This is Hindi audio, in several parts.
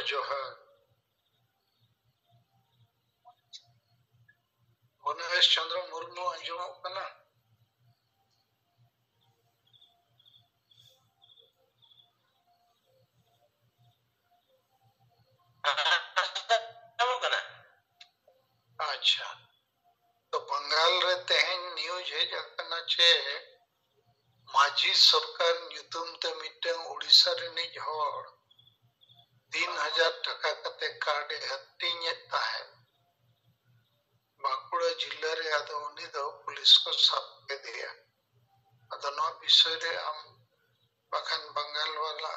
जोहार गणेश चंद्र मुर्मू अंजुमोग कना अच्छा तो बंगाल रे तेहन न्यूज है जकना चे माजी सरकार ᱧᱩᱛᱩᱢ ते मिटन उड़ीसा रिनिज हर 3000 टाका कते कार्ड हटिंग ताहे बांकुड़ा जिला रे आदो उनी दो पुलिस को सब के दिया अदो नो विषय रे हम बखन बंगाल वाला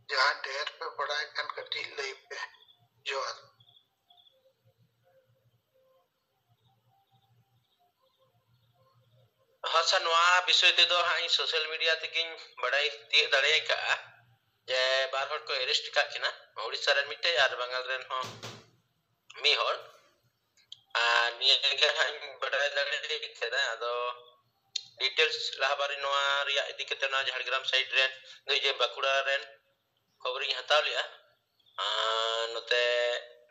जहां ढेर पे पढ़ाई कन कटी लई पे जोहार हसन वा विषय ते दो हाई सोशल मीडिया ते किन बड़ाई ती दड़े का जे बार हर को अरेस्ट का किना ओडिसा रे मिटे यार बंगाल रेन हो मी हर आ निये के हाई बड़ाई दड़े केदा अदो डिटेल्स लाहबारी नोआ रिया इदी केते ना झारग्राम साइड रेन दुई जे बाकुड़ा रेन खबरी हताव लिया नोते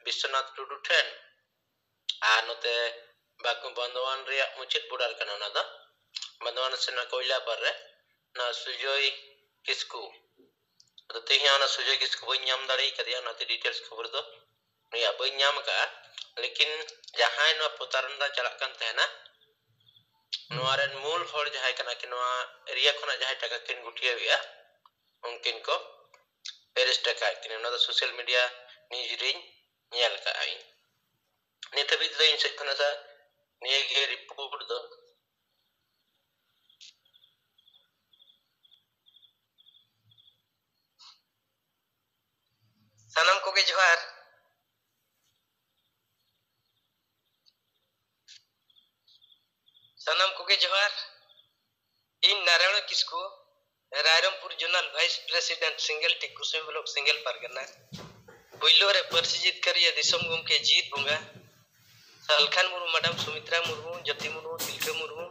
विश्वनाथ टुडू ठेन आ नोते बाकु बंदवान रिया मुचित बुडार कना ना दा बंदवान से ना कोयला पर रे ना सुजोय किसकू तो तेहिया ना सुजोय किसकू बई नाम दाड़ी कदिया ना ते डिटेल्स खबर दो निया बई नाम का लेकिन जहां नो पुतारंदा चला कन तहना नोआरेन मूल हर जहां कना कि नोआ एरिया खना जहां टका किन गुटिया बिया उनकिन को अरेस्ट का किन ना social media news ring nail का आई नित भी इन से खना सा निये गे रिपोर्ट दो सनम को के जोहार सनम को के जोहार इन Narayan Kisku Rairangpur zonal vice president सिंगल टी कुसुम ब्लॉक सिंगल परगना बुइलो रे परसिजित करिए दिसम गुम के जीत बुंगा सालखान मुर्मू मैडम सुमित्रा मुर्मू ज्योति मुर्मू तिलका मुर्मू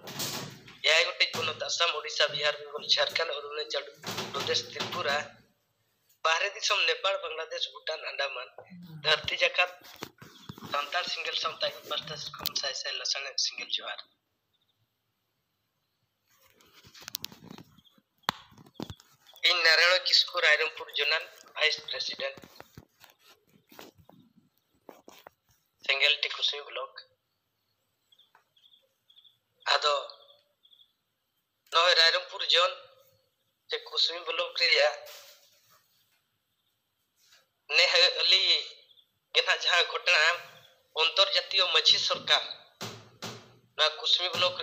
याय गोटे कोनो असम ओडिशा बिहार बेंगल झारखंड अरुणाचल प्रदेश त्रिपुरा बाहरे दिसम नेपाल बांग्लादेश भूटान अंडमान धरती जाकात संताल सिंगल समता पस्टस कम साइ साइ लसन सिंगल जोहार इन Narayan Kisku Rairangpur zonal vice president सिंगल टी कुसुम ब्लॉक आदो नो रायरमपुर जोन जे कुसुम ब्लॉक रिया ने अली गेना जहां घटना अंतर्जातीय मछी सरकार ना कुसुम ब्लॉक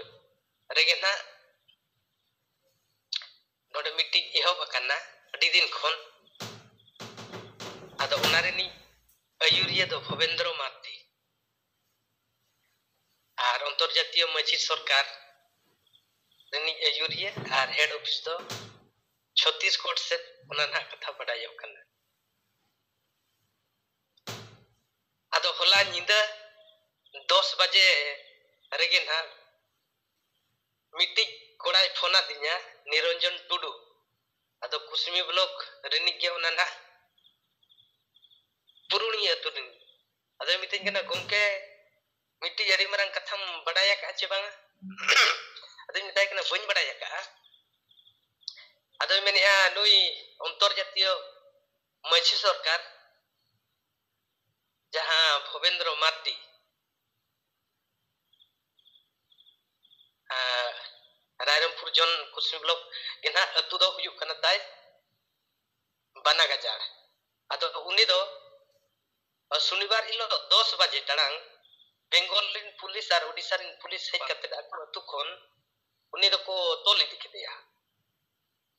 रेगे ना नोडे मीटिंग एहो बकना अडी दिन खन आदो उनारेनी अयुरिया दो भवेंद्र मार्ती और अंतर्जातीय मछी सरकार रेनी अयुरिया और हेड ऑफिस दो छत्तीसगढ़ से उना कथा बडायो कना आदो होला निंदा 10 बजे रेगे ना मीटिंग कोड़ाई फोना दिया निरंजन टुडू आदो कुसमी ब्लॉक रेनी के उना पुरुणिया तुरिन आदो मिटिंग केना गोंके मिट्टी अड़ी मरंग कथम बडाया का चे बांगा आदो मिटाय केना बइन बडाया का आदो मेनिया नुई अंतर्जातीय मछी सरकार जहां भवेंद्र मार्ती रायरमपुर जोन कुसमी ब्लॉक केना अतु दो हुयु कना ताय बना गजार आदो उनी दो शनिवार हिलो 10 बजे टांग बेंगल रिन पुलिस और ओडिसा रिन पुलिस हे कते आको अतु खन उनी दो को तोल इदि केदिया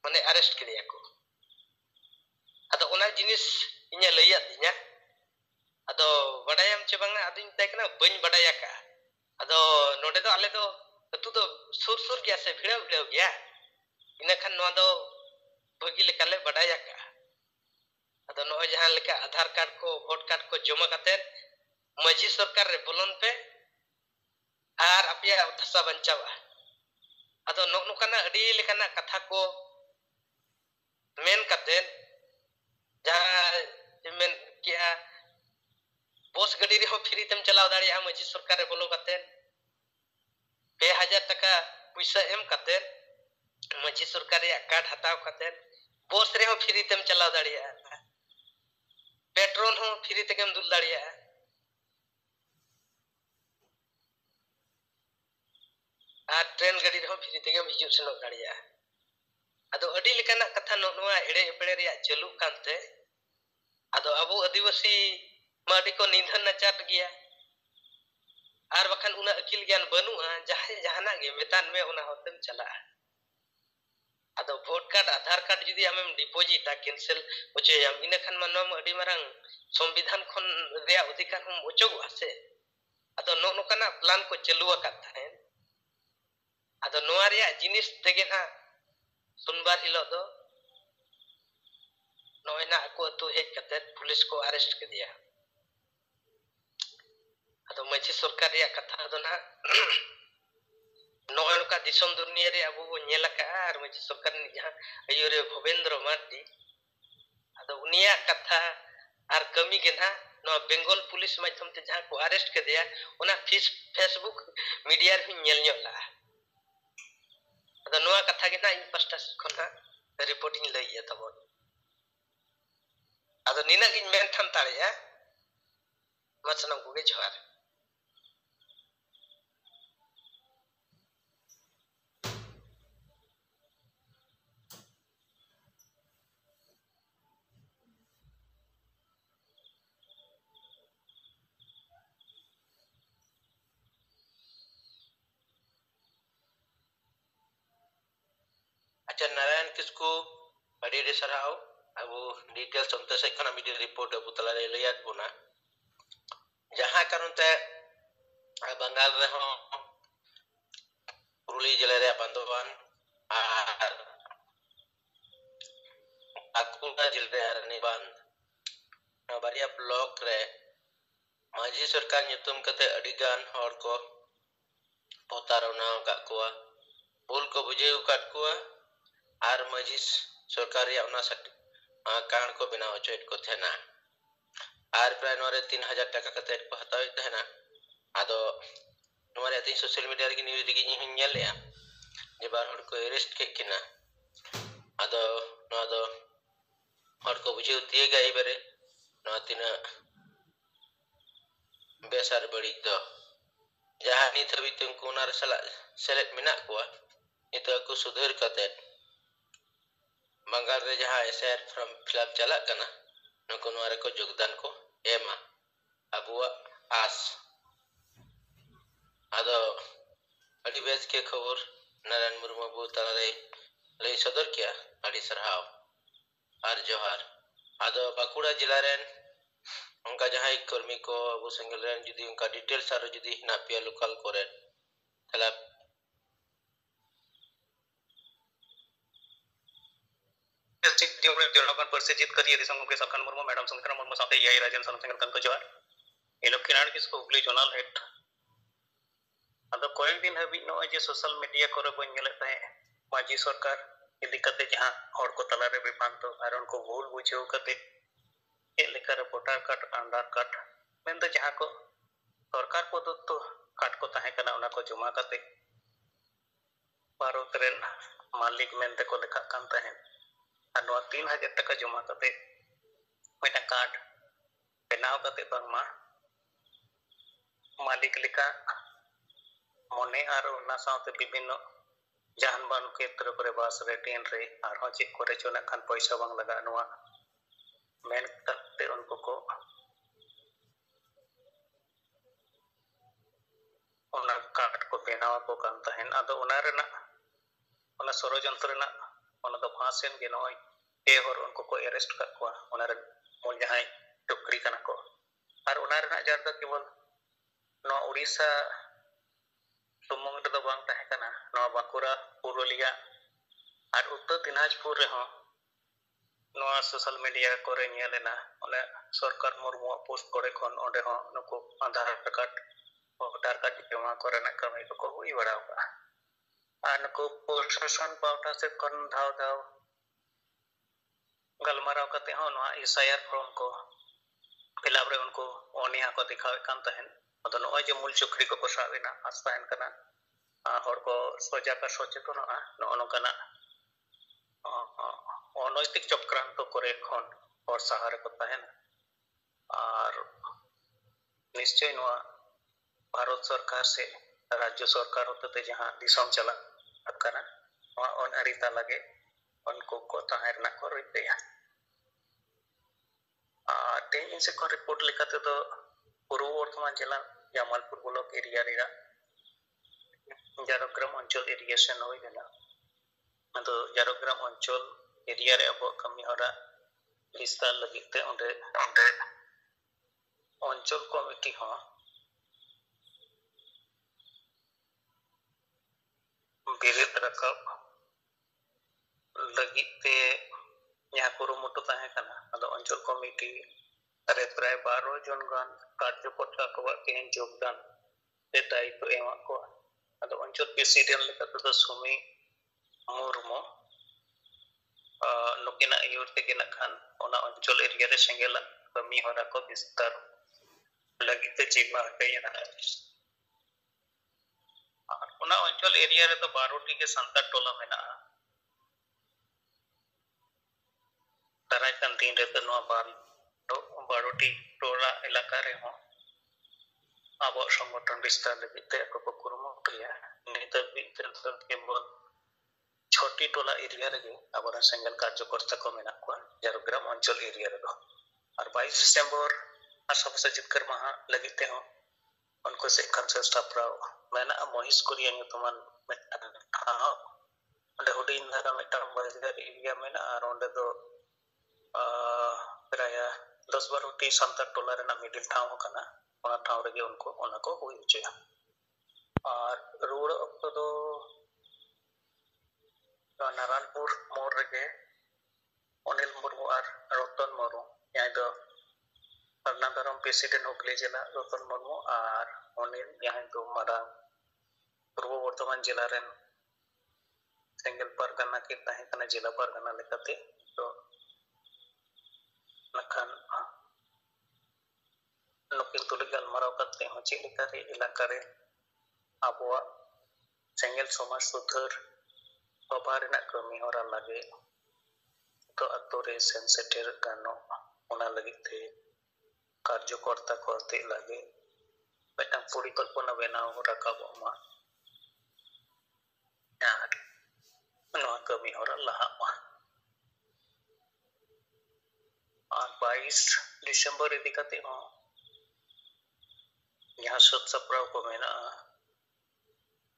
माने अरेस्ट केदिया को आदो ओना जिनिस इnya लैया दिnya आदो बडायम चे बांगा आदिन तायकना बइन बडाया का आदो नोडे दो आले दो अतु दो सुर सुर गया से भिड़ा भिड़ा गया इना खान नो दो भगी लेकाले बडाया का आदो नो जहां लेका आधार कार्ड को वोट कार्ड को जमा करते मजी सरकार रे बोलन पे आर अपिया धसा बंचावा आदो नो नो kana अडी लेकाना कथा को मेन करते जहां मेन ᱢᱟᱹᱡᱷᱤ ᱥᱚᱨᱠᱟᱨ ᱨᱮ ᱵᱚᱞᱚ ᱠᱟᱛᱮᱫ 2000 ᱴᱟᱠᱟ ᱯᱩᱭᱥᱟᱹ ᱮᱢ ᱠᱟᱛᱮᱫ ᱢᱟᱹᱡᱷᱤ ᱥᱚᱨᱠᱟর ᱨᱮᱭᱟᱜ ᱠᱟর্ড ᱦᱟᱛᱟᱣ ᱠᱟᱛᱮᱫ ᱵᱚᱥ ᱨᱮᱦᱚᱸ ᱯᱷᱨᱤ ᱛᱮᱢ ᱪᱟᱞᱟᱣ ᱫᱟᱲᱮᱭᱟᱜᱼᱟ, पेट्रोल हूँ फ्री तेगेम दुल दाड़िया और ट्रेन गाड़ी रहो फ्री तेगेम हिजुग सेनोग दाड़िया अदो अडी लेकाना कथा नोआ एड़े एपड़े रिया चालू कांते अदो अबो आदिवासी माडी को निंधन नचाट गया और बखान उना अकिल ज्ञान बनुआ जहां जहाना गे मेतान में उना होतेम चला अदो vote card Aadhaar card जुदी आमेम डिपोजिटा cancel ओचेयाम इना खान मानम अडी मारंग संविधान खन रिया अधिकार हम ओचोग आसे अदो नोकाना प्लान को चालू आकात थाहेन अदो नोआ रिया जिनिस तेगे ना सोमवार हिलो दो नोयना को तो हेज कते पुलिस को अरेस्ट कर दिया अदो मझी सरकार रिया कथा दो ना नोका दिसम दुनिया रे अबो नेल का आर मझी सरकार नि जहां अयुरे भूपेंद्र मार्डी अदो उनिया कथा आर कमी के ना नो बेंगल पुलिस माध्यम ते जहां को अरेस्ट कर दिया उना फेसबुक मीडिया रे नेल ला अदो नोआ कथा के ना इन पास्टा खना रिपोर्टिंग लइया तबो अदो निना गिन मेन थान ताळेया मचनम गुगे जोहार नारायण किसको अड़ी रे सराव अब डिटेल्स अंत से खाना मीडिया रिपोर्ट अब तला रे लिया बोना जहां कारण ते बंगाल रे हो पुरुली जिले रे बंदोबान आर अकुला जिले रे निबान बारिया ब्लॉक रे माजी सरकार nyutum kate adigan hor ko potarona ka kuwa bul ko bujeu kat kuwa आर मजी सरकारी कांड को बिना चोट को थे ना आर प्राय नोरे 3000 टाका कते को हताव थे आदो नोरे अति सोशल मीडिया रे न्यूज रे गिनी हन्यलेया जे बार हर को अरेस्ट के किना आदो नो दो हर को बुझे उतिए गई बरे नो तिना बेसार बड़ी तो जहां नि थबी तुमको नार सला सेलेक्ट मिना को इतो को सुधर कते बंगाल रे जहां एसआर फ्रॉम फिलअप चला कना नको नोरे को योगदान को एमा अबुआ आस आदो अडी बेस के खबर नारायण मुर्मू बु तलारे लई सदर किया अडी सरहाव आर जोहार आदो बाकुड़ा जिला रेन उनका जहां कर्मी को अबु संगल रेन जुदी उनका डिटेल्स आरो जुदी ना पिया लोकल करे तला परिचित करिए दिसंग के सरकार मुर्मू मैडम संकर मुर्मू साथे याई राजन संकर कन को जोहार एलो किराण किसको हुगली जोनल हेड अदो कोई दिन हबी नो जे सोशल मीडिया करे बन गेले तहे माजी सरकार इदी कते जहां हर को तला रे विपान तो आरन को भूल बुझेउ कते ए लेकर voter card Aadhaar card main तो जहां को सरकार को तो कार्ड को तहे कना उना को जमा कते भारत रेन मालिक मेनते को लेखा कान तहे 3000 टाका जमा करते मेटा कार्ड बनाव करते बंगमा मालिक लिका मने आर उना साथे विभिन्न जहान बान क्षेत्र करे बस रे ट्रेन रे आर हो जे करे चोना खान पैसा बांग लगा नवा मेन करते उनको को उना कार्ड को बनाव को कान तहन आदो उना रेना उना षड़यंत्र ना उना दो फांसेन के नय ए हर उनको को अरेस्ट कर को उना रे मोल जहां टुकड़ी कना को आर उना रेना जार द केवल नो उड़ीसा सुमंग द बांग तहे कना नो बाकुरा पुरुलिया आर उत्तर दिनाजपुर रे हो नो सोशल मीडिया करे नेलेना ओने सरकार मुर्मू पोस्ट करे खन ओडे हो नको आधार कार्ड वोटर कार्ड जमा करे ना कमी को हुई बड़ाव का आन को प्रशासन पाउटा से कन धाव धाव गलमाराव करते हो नो एसआईआर फॉर्म को फिलअप रे उनको ओनिया को दिखावे कान तहन ᱟᱫᱚ ᱱᱚᱜᱼᱚᱭ ᱡᱮ ᱢᱩᱞ ᱪᱩᱠᱨᱤ ᱠᱚᱠᱚ ᱥᱟᱵ ᱮᱱᱟ ᱟᱥ ᱛᱟᱦᱮᱱ ᱠᱟᱱᱟ ᱦᱚᱲ ᱠᱚ ᱥᱚᱡᱟᱜ ᱟᱨ ᱥᱚᱪᱮᱛᱚᱱᱚᱜᱼᱟ ᱱᱚᱜᱼᱚ ᱱᱚᱝᱠᱟᱱᱟᱜ অনৈতিক চক্রান্ত করে খন হর সাহারে কো তাহেন আর নিশ্চয় নোয়া ভারত সরকার সে রাজ্য সরকার হতে যাহা দিশম চালা কানা নোয়া অন আরিতা লাগে उनको को ताहेर ना को रिपेया तेज से को रिपोर्ट लेखाते तो पूर्व वर्तमान जिला जामालपुर ब्लॉक एरिया रे जारग्राम अंचल इरिगेशन होई गना तो जारग्राम अंचल एरिया रे अब कमी हरा विस्तार लगिते उंडे अंचल कमिटी हो बिरित रकब लगिते यहाँ कुरुमुटु ताहे कना अदो अंचल कमिटी रे प्राय 12 जन गान कार्यकर्ता को केन योगदान ते दायित्व एमा को अदो अंचल प्रेसिडेंट लेकाते तो सुमी मुर्मु नुकिना आयुर तेगे नखान ओना अंचल एरिया रे सेंगेला कमी हरा को विस्तार लगिते जिम्मा हटेना ओना अंचल एरिया रे तो 12 के संतार टोला मेना दारायकान दिन रे तो नोआ 12 टोला इलाका रे हो अब संगठन विस्तार लगिते को कुरुमुटुया नित बितर केवल छोटी टोला एरिया रे अब सेंगल कार्यकर्ता को मेना को जारग्राम अंचल एरिया रे और 22 दिसंबर असब सजित कर महा लगिते हो उनको से कंसेस टापराव मेना मोहिस कुरिया तुमान ओंडे हुडिन धारा मेटा बाजार एरिया मेना और ओंडे दो प्राय 10-12 संतार टोला रे ना मिडिल ठाव कना ओना ठाव रे उनको ओना को हुई उचया और रोड अक्तो दो नारायणपुर मोड़ रे अनिल मुर्मू और रतन मुर्मू यहाँ दो नादारम प्रेसिडेंट हुगली जिला रतन मुर्मू और अनिल यहाँ दो मारा पूर्व वर्तमान जिला रेन सेंगल परगना के ताहे कना जिला परगना लेकाते तो नखान नुकिन तुले गलमाराव करते हो चिलिका रे इलाका रे आबुआ सेंगल समाज सुधार बाबा रेना कमी होरा लागे तो अतो रे सेंसिटिव गानो ओना लगिते कार्यकर्ता को ते लागे बेटा परिकल्पना बनाव राकाबो मा यार नोआ कमी होरा लहा मा और 22 दिसंबर इदिकाते हो यहाँ सत सप्राव को मेना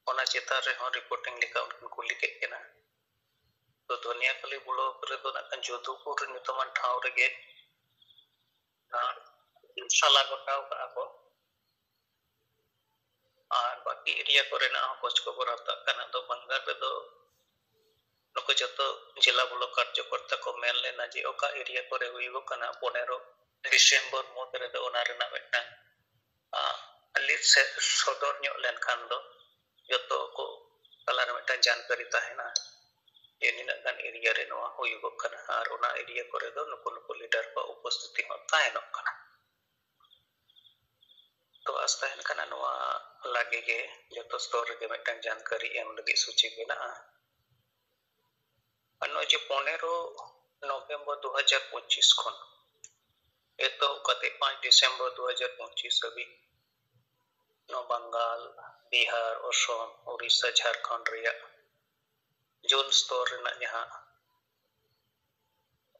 ओना चेता रे हो रिपोर्टिंग लिखा उनको कुली के केना तो दुनिया कली ब्लॉक रे तो नकन जोधपुर नितमान ठाव रे साला गोटाव का को और बाकी एरिया को रेना खोज को बराता कना तो बंगाल रे दो नको जतो जिला ब्लॉक कार्यकर्ता को मेल लेना जे ओका एरिया को रे हुईगो कना 15 दिसंबर मोत रे दो ओना रेना बेटा लिस्ट से सदर न्यो लेन खान दो जतो को कलार बेटा जानकारी ताहेना ये निनागान एरिया रे नोआ हुईगो कना और ओना एरिया को रे दो नको लीडर को उपस्थिति हो ताहेनो कना तो आस्ताहन कना नोआ लागे के जतो स्टोर रे बेटा जानकारी एम लगी सूची बिना अनो जे 15 नवंबर 2025 खन एतो कते 5 दिसंबर 2025 अभी नो बंगाल बिहार असम उड़ीसा झारखंड रिया जोन स्टोर रेना जहां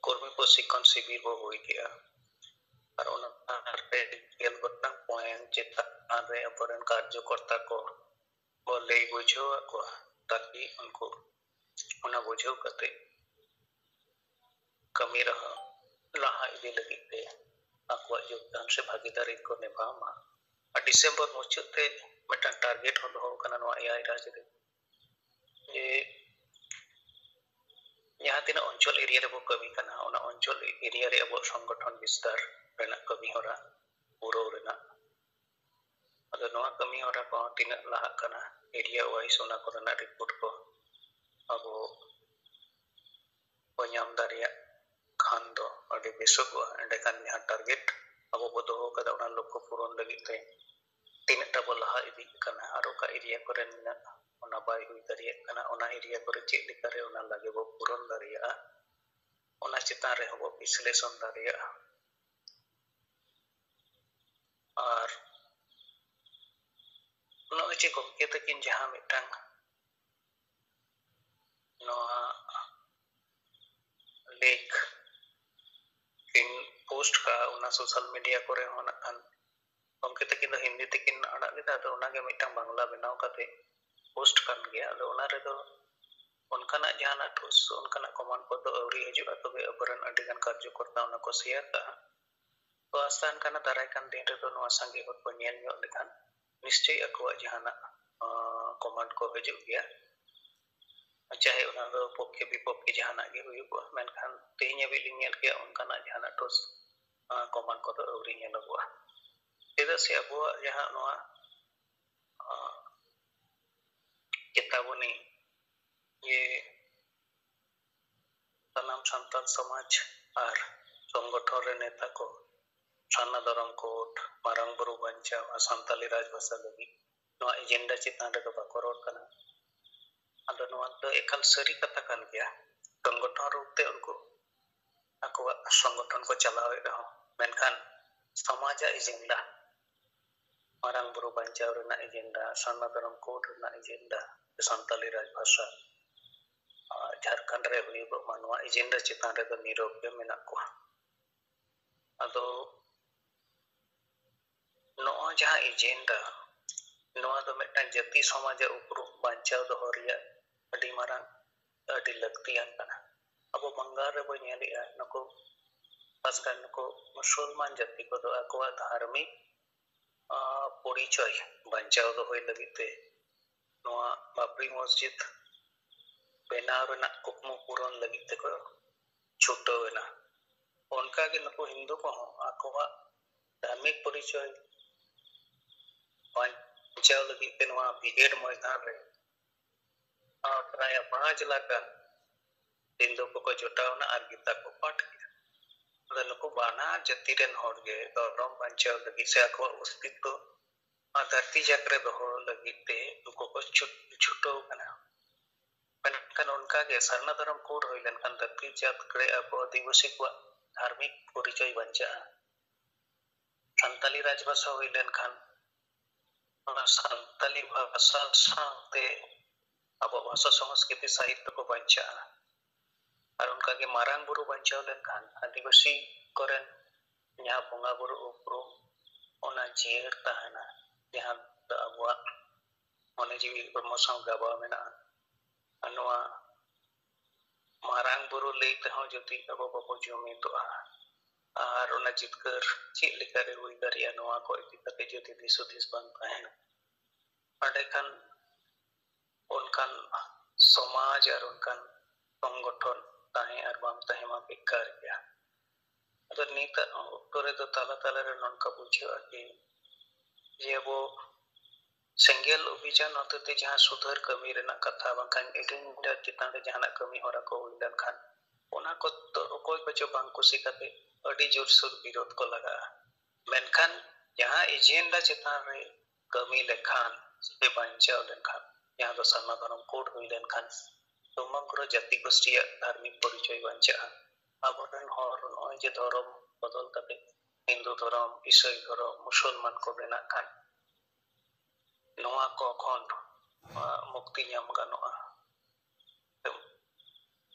कर्मी प्रशिक्षण शिविर वो हुई गया और ओना पे गेल गोटन पॉइंट जेता रे अपरन कार्यकर्ता को बोले बुझो को ताकि उनको ओना बुझो कते कमी रहा लहा इदि लगिते आकवा योगदान से भागीदारी को निभामा डिसेंबर मुचते मेटा टारगेट हो दो कना नो एआई राज रे ये यहाँ तीन अंचल एरिया रे बो कमी कना ओना अंचल एरिया रे अब संगठन विस्तार रेना कमी होरा पूरो रेना अदो नोआ कमी होरा को तीन लाहा कना एरिया वाइज ओना कोना रिपोर्ट को अब पኛम दारिया खान दो अडे बेसो को एंडे कान यहाँ टारगेट अब बो दो कदा ओना लोग को पूरण लगी ते ᱛᱤᱱᱟᱹᱜ ᱴᱟ ᱵᱚ ᱞᱟᱦᱟ ᱤᱫᱤᱜ ᱠᱟᱱᱟ ᱟᱨ ᱚᱠᱟ ᱮᱨᱤᱭᱟ ᱠᱚᱨᱮ ᱢᱮᱱᱟᱜ ᱚᱱᱟ ᱵᱟᱭ ᱦᱩᱭ ᱫᱟᱲᱮᱭᱟᱜ ᱠᱟᱱᱟ ᱚᱱᱟ ᱮᱨᱤᱭᱟ ᱠᱚᱨᱮ ᱪᱮᱫ ᱞᱮᱠᱟᱨᱮ ᱚᱱᱟ ᱞᱟᱜᱮ ᱵᱚ ᱯᱩᱨᱚᱱ ᱫᱟᱲᱮᱭᱟᱜᱼᱟ ᱚᱱᱟ ᱪᱮᱛᱟᱱ ᱨᱮᱦᱚᱸ ᱵᱚ ᱵᱤᱥᱞᱮᱥᱚᱱ ᱫᱟᱲᱮᱭᱟᱜᱼᱟ ᱟᱨ ᱱᱚᱜᱼᱚᱭ ᱡᱮ ᱜᱚᱢᱠᱮ ᱛᱟᱹᱠᱤᱱ ᱡᱟᱦᱟᱸ ᱢᱤᱫᱴᱟᱝ ᱱᱚᱣᱟ ᱞᱮᱠ ᱠᱤᱱ ᱯᱳᱥᱴ ᱠᱟᱜᱼᱟ ᱚᱱᱟ ᱥᱳᱥᱟᱞ ᱢᱤᱰᱤया ᱠᱚᱨᱮ ᱦᱚᱸ ᱱᱟᱜ ᱠᱷᱟᱱ ᱜᱚᱢᱠᱮ ᱛᱟᱹᱠᱤᱱ ᱫᱚ ᱦᱤᱱᱫᱤ ᱛᱮᱠᱤᱱ ᱟᱲᱟᱜ ᱞᱮᱫᱟ ᱟᱫᱚ ᱚᱱᱟᱜᱮ ᱢᱤᱫᱴᱟᱝ ᱵᱟᱝᱞᱟ ᱵᱮᱱᱟᱣ ᱠᱟᱛᱮ ᱯᱳᱥᱴ ᱠᱟᱱ ᱜᱮᱭᱟ ᱟᱫᱚ ᱚᱱᱟ ᱨᱮᱫᱚ ᱚᱱᱠᱟᱱᱟᱜ ᱡᱟᱦᱟᱱᱟᱜ ᱴᱷᱳᱥ ᱚᱱᱠᱟᱱᱟᱜ ᱠᱚᱢᱟᱱᱰ ᱠᱚᱫᱚ ᱟᱹᱣᱨᱤ ᱦᱤᱡᱩᱜᱼᱟ ᱛᱚᱵᱮ ᱟᱵᱚᱨᱮᱱ ᱟᱹᱰᱤᱜᱟᱱ ᱠᱟᱨᱡᱚᱠᱚᱨᱛᱟ ᱚᱱᱟ ᱠᱚ ᱥᱮᱭᱟᱨ ᱠᱟᱜᱼᱟ ᱛᱚ ᱟᱥᱟᱱ ᱠᱟᱱᱟ ᱫᱟᱨᱟᱭ ᱠᱟᱱ ᱫᱤᱱ ᱨᱮᱫᱚ ᱱᱚᱣᱟ ᱥᱟᱸᱜᱮ ᱦᱚᱲ ᱠᱚ ᱧᱮᱞ ᱧᱚᱜ ᱞᱮᱠᱷᱟᱱ ᱱᱤᱥᱪᱚᱭ ᱟᱠᱚᱣᱟᱜ ᱡᱟᱦᱟᱱᱟᱜ ᱠᱚᱢᱟᱱᱰ ᱠᱚ ᱦᱤᱡᱩᱜ ᱜᱮᱭᱟ चाहे उना दो पक्षे विपक्षे जहाना गे हुयुगोआ मेनखान तेहें हाबिज लिंग नेल केया उनकाना जहाना टोस कमान को तो अवरी नेलगोआ चेदा से अबुआ जहां नोआ चेतावनी ये तनाम संतान समाज और संगठन रे नेता को साना दरम कोट मारंग बुरु बंचा सानताली राजभाषा लगी नोआ एजेंडा चितान रे दो बाको रोड कना ᱟᱫᱚ ᱱᱚᱣᱟ ᱫᱚ ᱮᱠᱟᱞ ᱥᱟᱹᱨᱤ ᱠᱟᱛᱷᱟ ᱠᱟᱱ ᱜᱮᱭᱟ ᱥᱚᱝᱜᱚᱴᱷᱚᱱ ᱨᱩᱯᱛᱮ ᱩᱱᱠᱩ ᱟᱠᱚᱣᱟᱜ ᱥᱚᱝᱜᱚᱴᱷᱚᱱ ᱠᱚ ᱪᱟᱞᱟᱣᱮᱫ ᱨᱮᱦᱚᱸ ᱢᱮᱱᱠᱷᱟᱱ ᱥᱚᱢᱟᱡᱟᱜ ᱮᱡᱮᱱᱰᱟ ᱢᱟᱨᱟᱝ ᱵᱩᱨᱩ ᱵᱟᱧᱪᱟᱣ ᱨᱮᱱᱟᱜ ᱮᱡᱮᱱᱰᱟ ᱥᱟᱨᱱᱟ ᱫᱷᱚᱨᱚᱢ ᱠᱳᱰ ᱨᱮᱱᱟᱜ ᱮᱡᱮᱱᱰᱟ ᱥᱟᱱᱛᱟᱞᱤ ᱨᱟᱡᱽᱵᱷᱟষᱟ ᱡᱷᱟᱲᱠᱷᱚᱸᱰ ᱨᱮ ᱦᱩᱭᱩᱜᱚᱜ ᱢᱟ ᱱᱚᱣᱟ ᱮᱡᱮᱱᱰᱟ ᱪᱮᱛᱟᱱ ᱨᱮᱫᱚ ᱱᱤᱨᱚᱵ ᱜᱮ ᱢᱮᱱᱟᱜ ᱠᱚᱣᱟ ᱟᱫᱚ ᱱᱚᱜᱼᱚᱭ ᱡᱟᱦᱟᱸ ᱮᱡᱮᱱᱰᱟ ᱱᱚᱣᱟ ᱫᱚ ᱢᱤᱫᱴᱟᱝ ᱡᱟᱹᱛᱤ ᱥᱚᱢᱟᱡᱟᱜ ᱩᱯᱨᱩᱢ ᱵᱟᱧᱪᱟᱣ ᱫᱚᱦᱚ ᱨᱮᱭᱟᱜ ᱟᱹᱰᱤ ᱢᱟᱨᱟᱝ ᱟᱹᱰᱤ ᱞᱟᱹᱠᱛᱤᱭᱟᱱ ᱠᱟᱱᱟ ᱟᱵᱚ ᱵᱟᱝᱜᱟᱞ ᱨᱮᱵᱚ ᱧᱮᱞᱮᱜᱼᱟ ᱱᱩᱠᱩ खासकर नुको मुसलमान जाति को आकोआ धार्मिक परिचय बचाव दोहय लगिते नोआ बाबरी मस्जिद बेनाव रना कुकमु पूरण लगिते को छुटवेना उनका के नुको हिंदू को आकोआ धार्मिक परिचय बचाव लगिते नोआ ब्रिगेड मैदान रे प्राय 5 लाख हिंदू को जुटावना और गीता को पाठ नुको बाना जाति रेन हर गे धर्म बचाव लगी से आको अस्तित्व धरती जाकरे दोहो लगिते नुको को छुटो कना मेनखान उनका गे सरना धर्म कोड होय लेनखान धरती जाकरे अब आदिवासी को धार्मिक परिचय बंचा संताली राजभाषा होय लेनखान संताली भाषा साथे अब भाषा संस्कृति साहित्य को बंचा और उनका के मारांग बुरु बंचाव लेनखान आदिवासी करेन जहां बोंगा बुरु उपरुम ओना जीर तहना जहां अबुआ मने जीवी प्रमोशन गाबा मेना अनवा मारांग बुरु लेते हो जति अब बबो जुमी तो और ओना जितकर चेक लेकारे हुई दरिया नवा को इति कते जति दिसुदिस बन तहना अडे खान उनकान समाज और उनकान संगठन ताहे और बाम ताहे मा बेकार गया तो नीता तोरे तो ताला ताला रे ननका बुझियो कि ये वो सेंगेल अभियान होते जहां सुधार कमी रेना कथा बांखान एजेंडा चितान रे जहां कमी होरा को हुइलन खान ओना को तो कोई बचो बांग कुसी कते अडी जोर सुर विरोध को लगा मेनखान जहां एजेंडा चितान रे कमी लेखान से बंचाव लेखान यहां तो सरना धर्म कोड हुइलन खान समग्र जाति गोष्ठी धार्मिक परिचय बंचा आबरन हर नय जे धर्म बदल कते हिंदू धर्म ईसाई धर्म मुसलमान को बेना खान नोआ को खन मुक्ति नाम गानोआ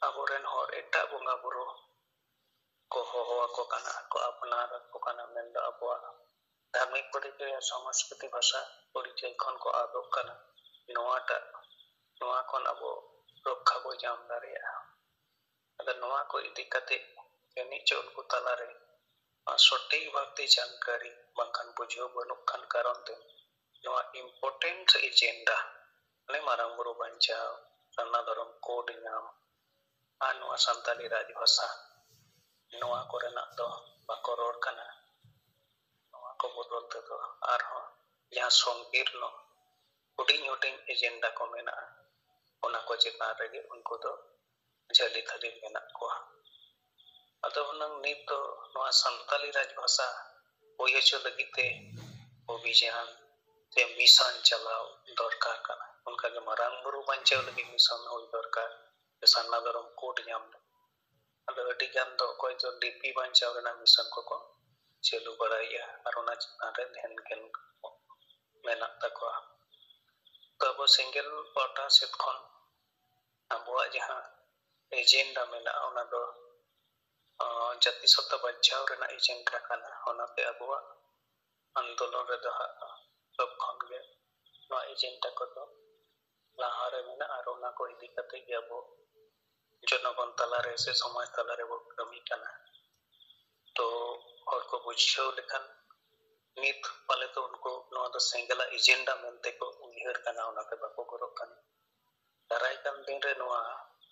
आबरन हर एटा बोंगा बुरु को होवा को काना को अपनार को काना मेंदा अबुआ धार्मिक परिचय संस्कृति भाषा परिचय खन को आदोक काना नोआटा नोआ खन अबो रक्षा को जाम दारिया अगर नोआ को इदी कते यानी चोल को तला रे सटीक भागते जानकारी बांखान बुझो बनुक खान कारण ते नोआ इम्पोर्टेंट एजेंडा ने मारांग बुरु बंचाव सरना धर्म कोड नाम आ नोआ संताली राजभाषा नोआ कोरेना दो बाको रोड कना नोआ को बदल ते तो आरहो जहां संकीर्ण हुडिंग एजेंडा को मेना ओना को चितान रेगे उनको तो जली थली मेना को अदो हुनंग नित तो नोआ संताली राजभाषा होय हचो लगिते अभियान ᱥᱮ ᱢᱤᱥᱚᱱ ᱪᱟᱞᱟᱣ ᱫᱚᱨᱠᱟর ᱠᱟᱱᱟ ᱚᱱᱠᱟᱜᱮ ᱢᱟᱨᱟᱝ ᱵᱩᱨᱩ ᱵᱟᱧᱪᱟᱣ ᱞᱟᱹᱜᱤᱫ ᱢᱤᱥᱚᱱ ᱦᱩᱭ ᱫᱚᱨᱠᱟর ᱥᱟᱨᱱᱟ ᱫᱷᱚᱨᱚᱢ ᱠᱳᱰ ᱧᱟᱢ ᱟᱫᱚ ᱟᱹᱰᱤ ᱜᱟᱱ ᱫᱚ ᱚᱠᱚᱭ ᱫᱚ ᱰᱤᱯᱤ ᱵᱟᱧᱪᱟᱣ ᱨᱮᱱᱟᱜ ᱢᱤᱥᱚᱱ ᱠᱚᱠᱚ ᱪᱟᱹᱞᱩ ᱵᱟᱲᱟᱭᱮᱜᱼᱟ ᱟᱨ ᱚᱱᱟ ᱪᱮᱛᱟᱱ ᱨᱮ ᱫᱷᱮᱱ ᱜᱮᱱ ᱢᱮᱱᱟᱜ ᱛᱟᱠᱚᱣᱟ ᱛᱚ ᱟᱵᱚ ᱥᱮᱸᱜᱮᱞ ᱯᱟᱦᱴᱟ ᱥᱮᱫ ᱠᱷᱚᱱ ᱟᱵᱚᱣᱟᱜ ᱡᱟᱦᱟᱸ ᱮᱡᱮᱱᱰᱟ ᱢᱮᱱᱟᱜᱼᱟ ᱚᱱᱟ ᱫᱚ ᱡᱟᱹᱛᱤ ᱥᱚᱛᱟ ᱵᱟᱧᱪᱟᱣ ᱨᱮᱱᱟᱜ ᱮᱡᱮᱱᱰᱟ ᱠᱟᱱᱟ ᱚᱱᱟᱛᱮ ᱟᱵᱚᱣᱟᱜ ᱟᱱᱫᱳᱞᱚᱱ ᱨᱮᱫᱚ ᱥᱚᱵ ᱠᱷᱚᱱ ᱜᱮ ᱱᱚᱣᱟ ᱮᱡᱮᱱᱰᱟ ᱠᱚᱫᱚ ᱞᱟᱦᱟᱨᱮ ᱢᱮᱱᱟᱜᱼᱟ ᱟᱨ ᱚᱱᱟ ᱠᱚ ᱤᱫᱤ ᱠᱟᱛᱮ ᱜᱮ ᱟᱵᱚ ᱡᱚᱱᱚᱜᱚᱱ ᱛᱟᱞᱟᱨᱮ ᱥᱮ ᱥᱚᱢᱟᱡᱽ ᱛᱟᱞᱟᱨᱮ ᱵᱚ ᱠᱟᱹᱢᱤ ᱠᱟᱱᱟ ᱛᱚ ᱦᱚᱲ ᱠᱚ ᱵᱩᱡᱷᱟᱹᱣ ᱞᱮᱠᱷᱟᱱ ᱱᱤᱛ ᱯᱟᱞᱮ ᱫᱚ ᱩᱱᱠᱩ ᱱᱚᱣᱟ ᱫᱚ ᱥᱮᱸᱜᱮᱞᱟᱜ ᱮᱡᱮᱱᱰᱟ ᱢᱮᱱᱛᱮ ᱠᱚ ᱩᱭᱦᱟᱹᱨ ᱠᱟᱱᱟ ᱚᱱᱟᱛᱮ ᱵᱟᱠᱚ ᱜᱚᱨᱚᱜ ᱠᱟᱱᱟ ᱫᱟᱨᱟᱭ ᱠᱟᱱ ᱫᱤᱱ ᱨᱮ ᱱᱚᱣᱟ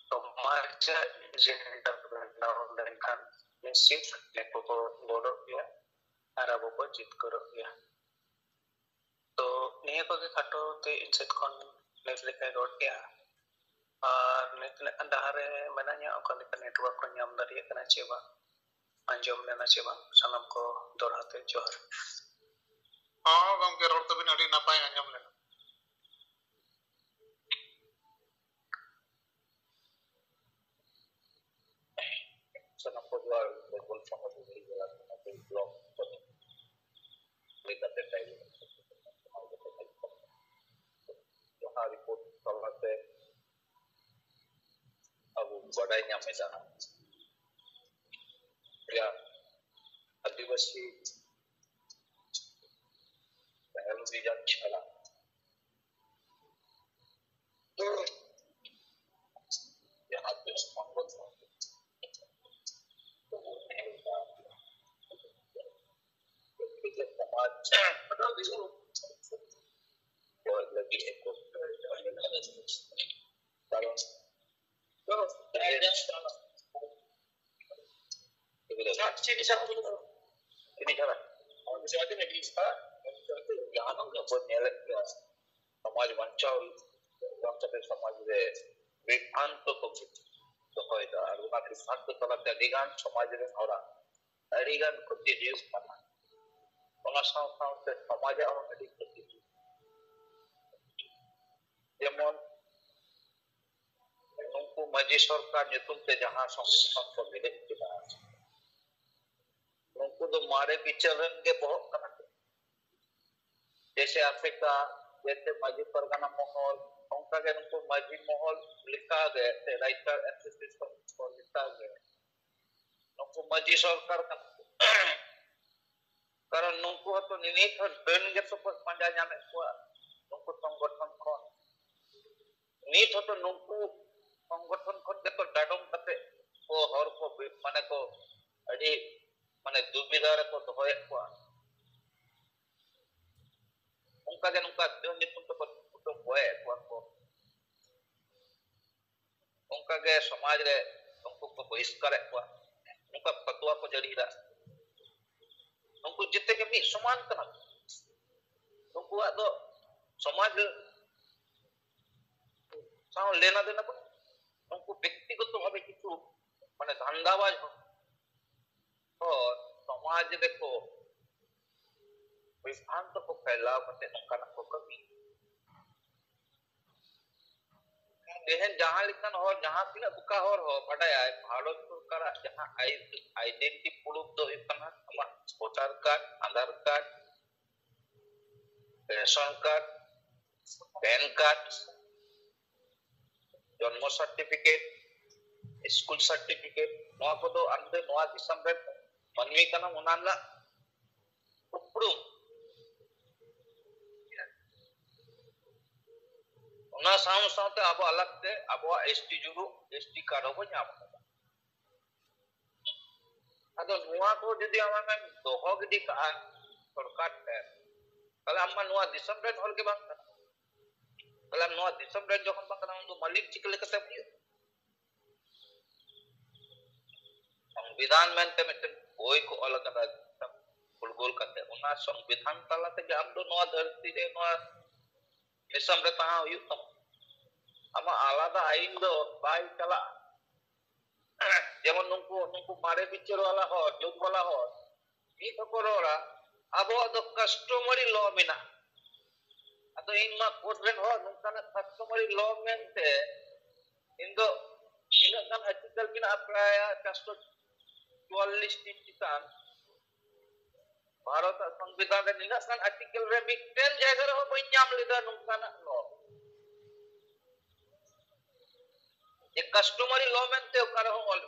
ᱥᱚᱢᱟᱡᱟᱜ ᱮᱡᱮᱱᱰᱟ ᱵᱮᱱᱟᱣ ᱞᱮᱱᱠᱷᱟᱱ निश्चित neko ko bodoh ya ara bo ko jitkaro ya to niya ko ke khato te inset kon net lekai rod ya ar net le andahare menanya okale ka network ko nyam dari kana cheba anjom lena cheba sanam ko dorate johar gomke rod tabin adi napai anjom lena sanam ko dua betul sama di dalam satu blog kita terkait यहाँ रिपोर्ट करना से अब बड़ा यहाँ में जाना या आदिवासी पहलू भी जान चला यहाँ पे संबंध तो वो नहीं था समाज बड़ा विषय और लगी है को कारण ini jalan bisa aja nih bisa jangan buat nyelek ya समाज बचाओ हम सब समाज रे विभांत को होयदा और उनका विभांत तलाते अधिकांश समाज रे औरा अधिकांश खुद यूज करना ona साथ समाज और अधिक যেমন उनको मजी सरकार nyutum te jahan संगठन को मिले kita उनको तो मारे बिचरण के बहुत कना जैसे अफ्रीका जैसे मजी परगना माहौल उनका के उनको मजी माहौल लिखा गया से राइटर एसोसिएशन को लिखा गया उनको मजी सरकार का कारण उनको तो निनित बेन के तो पंजा जाने को उनको संगठन को नीत तो नुकु संगठन खन के तो डाडम कते को हर को माने को अडी माने दुबिदार को दोय को उनका के उनका नितुम तो होए को उनका के समाज रे उनको को बहिष्कार को उनका फतवा को जड़ीरा उनको जितने के भी समान करना उनको तो समाज साउ लेना देना को उनको व्यक्तिगत भावे किछु माने धंधाबाज और समाज देखो विभ्रांत को फैलाव करते उनका को कमी देहन जहां लिखन और जहां तिना बुका और हो बडाया भारत सरकार जहां आइडेंटिटी प्रूफ दो इतना voter card Aadhaar card ration card PAN card जन्म सर्टिफिकेट स्कूल सर्टिफिकेट नवा को दो अंदर नवा दिसम रे मनवी कना उनाला उपरू उना साम साथे अब अलग से अब एसटी जुरु एसटी कार्ड हो जाम अदो नवा को जदी हम दोहो गदी का सरकार है कल हम नवा दिसम रे हल के बात कल नवा दिसम रे जखन बात हम मालिक चिकले कते संविधान मेनते मिटन कोई को अलग अलग फुलगोल करते उना संविधान तालाते जे हम दो नवा धरती रे नवा दिसम रे ता हुयु तम आमा आलादा आईन दो बाय चला जेमन नुंकु मारे पिक्चर वाला हो जुग वाला हो ई तो कोरोरा अब दो कस्टमरी लॉ मिना ᱟᱫᱚ ᱤᱧ ᱢᱟ ᱠᱳᱨᱴ ᱨᱮᱱ ᱦᱚᱲ ᱱᱚᱝᱠᱟᱱᱟᱜ ᱠᱟᱥᱴᱚᱢᱟᱨᱤ ᱞᱚ ᱢᱮᱱᱛᱮ ᱤᱧ ᱫᱚ ᱛᱤᱱᱟᱹᱜ ᱜᱟᱱ ᱟᱨᱴᱤᱠᱮᱞ ᱢᱮᱱᱟᱜᱼᱟ ᱯᱨᱟᱭ 444 ᱪᱮᱛᱟᱱ ᱵᱷᱟᱨᱚᱛ संविधान रे ᱱᱤᱱᱟᱹᱜ ᱜᱟᱱ आर्टिकल रे ᱢᱤᱫᱴᱮᱱ ᱡᱟᱭᱜᱟ ᱨᱮᱦᱚᱸ ᱵᱟᱹᱧ ᱧᱟᱢ ᱞᱮᱫᱟ ᱱᱚᱝᱠᱟᱱᱟᱜ ᱞᱚ ᱡᱮ ᱠᱟᱥᱴᱚᱢᱟᱨᱤ ᱞᱚ ᱢᱮᱱᱛᱮ ᱚᱠᱟ ᱨᱮᱦᱚᱸ ᱚᱞ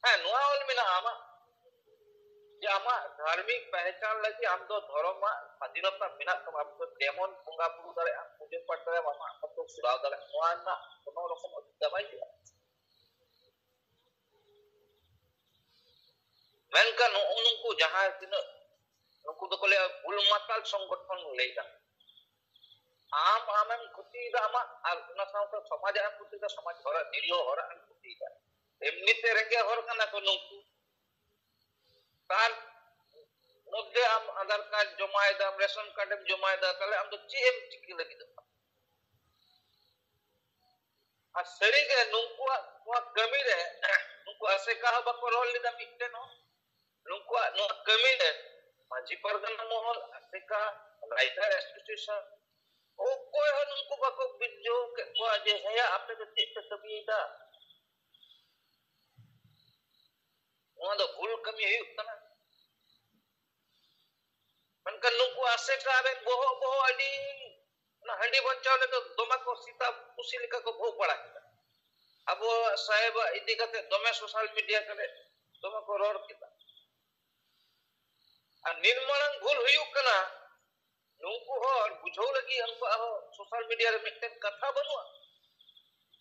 ᱦᱮᱸ ᱱᱚᱣᱟ ᱚᱞ ᱢᱮᱱᱟᱜᱼᱟ ᱟᱢᱟᱜ ᱡᱮ ᱟᱢᱟᱜ ᱫᱷᱟर्मिक पहचान ᱞᱟᱹᱜᱤᱫ ᱟᱢ ᱫᱚ ᱫᱷᱚᱨᱚᱢᱟᱜ ᱥᱟᱫᱷᱤᱱᱚᱛᱟ ᱢᱮᱱᱟᱜ ᱛᱟᱢᱟ ᱟᱢ ᱫᱚ ᱡᱮᱢᱚᱱ ᱵᱚᱸᱜᱟ ᱵᱩᱨᱩ ᱫᱟᱲᱮᱭᱟᱜᱼᱟ ᱯᱩᱡᱟᱹ ᱯᱟᱴ ᱫᱟᱲᱮᱭᱟᱜᱼᱟ ᱟᱢᱟᱜ ᱢᱚᱛᱚ ᱠᱚᱨᱟᱣ ᱫᱟᱲᱮᱭᱟᱜᱼᱟ ᱱᱚᱣᱟ ᱨᱮᱱᱟᱜ ᱠᱳᱱᱳ ᱨᱚᱠᱚᱢ ᱚᱥᱩᱵᱤᱫᱷᱟ ᱵᱟᱭ ᱦᱩᱭᱩᱜᱼᱟ ᱢᱮᱱᱠᱷᱟᱱ ᱱᱩᱠᱩ ᱡᱟᱦᱟᱸ ᱛᱤᱱᱟᱹᱜ ᱱᱩᱠᱩ ᱫᱚᱠᱚ ᱞᱟᱹᱭᱟ ᱵᱩᱞ ᱢᱟᱛᱟᱞ ᱥᱚᱝᱜᱚᱴᱷᱚᱱ ᱞᱟᱹᱭᱫᱟ ᱟᱢᱮᱢ ᱠᱷᱚᱛᱤᱭᱮᱫᱟ ᱟᱢᱟᱜ ᱟᱨ ᱚᱱᱟ ᱥᱟᱶᱛᱮ ᱥᱚᱢᱟᱡᱽ ᱮᱢ ᱠᱷᱚᱛᱤᱭᱮᱫᱟ ᱥᱚᱢᱟᱡᱽ ᱦᱚᱲᱟᱜ ᱱᱤᱨᱤᱦᱚ ᱦᱚᱲᱟᱜ ᱮᱢ ᱠᱷᱚᱛᱤᱭᱮᱫᱟ এমনিতে রেঙ্গে হর কানা কো নুকু তার মধ্যে আম আধার কার্ড জমায় দাম রেশন কার্ড এম জমায় দা তাহলে আম তো চেম চিকি লাগি দা আর সরিগে নুকু নোয়া কামি রে নুকু আসে কাহা বাকো রোল লিদা মিটে নো নুকু নোয়া কামি রে মাঝি পারগানা মহল আসে কা রাইটার অ্যাসোসিয়েশন ও কয় হন নুকু বাকো বিজো কে কোয়া যে হেয়া আপনি তো চিতে কবিদা ᱱᱚᱣᱟ ᱫᱚ ᱵᱷᱩᱞ ᱠᱟᱹᱢᱤ ᱦᱩᱭᱩᱜ ᱠᱟᱱᱟ ᱢᱮᱱᱠᱷᱟᱱ ᱱᱩᱠᱩ ᱟᱥᱮᱠᱟ ᱨᱮᱱ ᱵᱚᱦᱚᱜ ᱟᱹᱰᱤ ᱚᱱᱟ ᱦᱟᱺᱰᱤ ᱵᱟᱧᱪᱟᱣ ᱞᱮᱠᱟ ᱫᱚᱢᱮ ᱠᱚ ᱥᱤᱛᱟ ᱠᱩᱥᱤ ᱞᱮᱠᱟ ᱠᱚ ᱵᱷᱳᱜ ᱵᱟᱲᱟ ᱠᱮᱫᱟ ᱟᱵᱚ ᱥᱟহেᱵ ᱤᱫᱤ ᱠᱟᱛᱮ ᱫᱚᱢᱮ ᱥᱳᱥᱟᱞ ᱢᱤᱰᱤᱭᱟ ᱠᱚᱨᱮ ᱫᱚᱢᱮ ᱠᱚ ᱨᱚᱲ ᱠᱮᱫᱟ ᱟᱨ ᱱᱤᱨᱢᱟᱲᱟᱝ ᱵᱷᱩᱞ ᱦᱩᱭᱩᱜ ᱠᱟᱱᱟ ᱱᱩᱠᱩ ᱦᱚᱲ ᱵᱩᱡᱷᱟᱹᱣ ᱞᱟᱹᱜᱤᱫ ᱩᱱᱠᱩᱣᱟᱜ ᱦᱚᱸ ᱥᱳᱥᱟᱞ ᱢᱤᱰᱤᱭᱟ ᱨᱮ ᱢᱤᱫᱴᱮᱱ ᱠᱟᱛᱷᱟ ᱵᱟᱹᱱᱩᱜᱼᱟ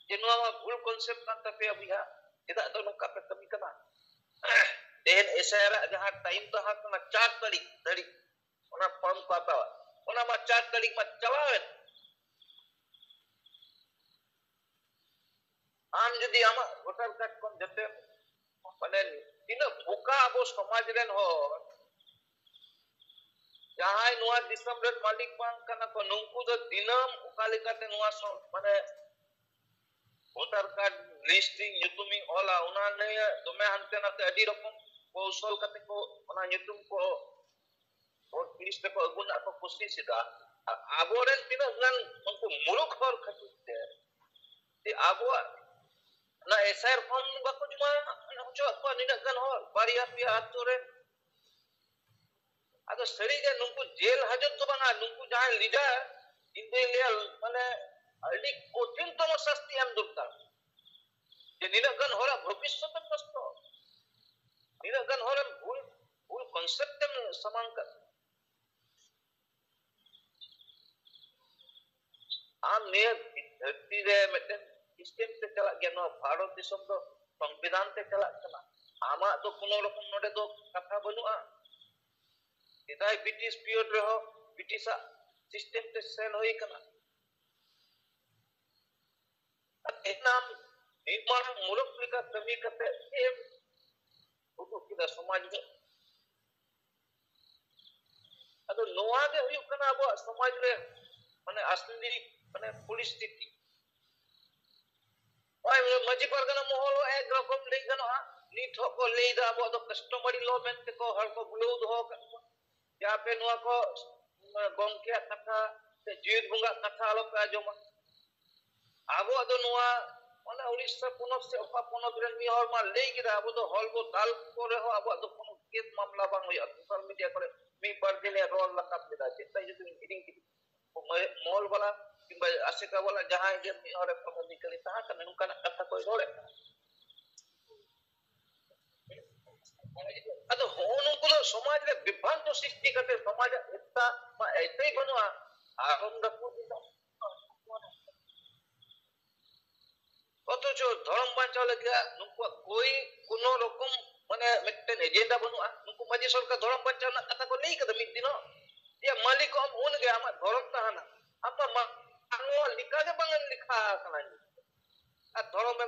ᱡᱮ ᱱᱚᱣᱟ ᱢᱟ ᱵᱷᱩᱞ ᱠᱚᱱᱥᱮᱯᱴ ᱠᱟᱱ ᱛᱟᱯᱮᱭᱟ ᱵᱚᱭᱦᱟ ᱪᱮᱫᱟᱜ ᱫᱚ ᱱᱚᱝᱠᱟ ᱯᱮ ᱠᱟᱹᱢᱤ ᱠᱟᱱᱟ तेन एसआईआर जहां टाइम तहा कना 4 तारीख धड़ी ओना फॉर्म को हटावा ओना मा 4 तारीख मा चलावे आम जदि आमा वोटर कार्ड कोन जते माने तीन भूका अबो समाज रेन हो जहां नोआ दिसम रे मालिक बांग कना को नुंकु दो दिनम उकालिकाते नोआ माने voter card listing nyutuming ola una ne dome hante nate adi rokom কৌশল কাতে কো ওনা nyutum ko vote list ko aguna ko kusti sida aboren tina gan unku muluk hor khatute ti abo na SR form ba ko juma na cho ko nina gan hor bariya pia atore ado sari ge nunku jail hajat to banga nunku jahan leader inde leal mane adi kotin tomo shasti am durkar je nina gan hora bhavishyat nasto nina gan hora भूल कॉन्सेप्ट में समान कर आम ने धरती रे मिटन सिस्टम से चला गया नो भारत दिसम दो संविधान से चला कना आमा तो कोनो रकम नोडे दो कथा बनुआ इदाय ब्रिटिश पीरियड रे हो ब्रिटिश सिस्टम से सेल होई कना एनाम निर्माण मूलक लेका कमी करते एम उदु किदा समाज में अदो नोआ दे हुयु कना अब समाज रे माने असली माने परिस्थिति ओय मजी परगना मोहल एक रकम ले गनो नीट हो को ले दा अब दो कस्टमरी लॉ में को हर को बुलो दो या पे नोआ को गोंके कथा से जीत बुंगा कथा लो पे जमा अब दो नोआ माने उड़ीसा पुनः से अपा पुनः रे मी और मा ले गिरा अब दो हॉल को दाल को रे हो अब दो कोनो केस मामला बांग होय सोशल मीडिया करे मी पर दिने रोल लकप दिदा चित्ता जदि मीटिंग की मॉल वाला किंबा आशिका वाला जहां जे मी और प्रबंध निकली ता कने नुका कथा कोई रोले अदो होनु को समाज रे विभ्रांत सृष्टि करते समाज एकता मा ऐसे ही बनवा आरम रखो दिदा অথচ ধর্ম বাঁচাও লাগা নুকু कोई কোনো রকম মানে মিটন এজেন্ডা বনুয়া নুকু মাঝি সরকার ধর্ম বাঁচাও না কথা কো নেই কদম মিট দিনো ये मालिक हम उन गया हम धर्म ताहना हम मानो लिखा के बंगन लिखा कना आ धर्म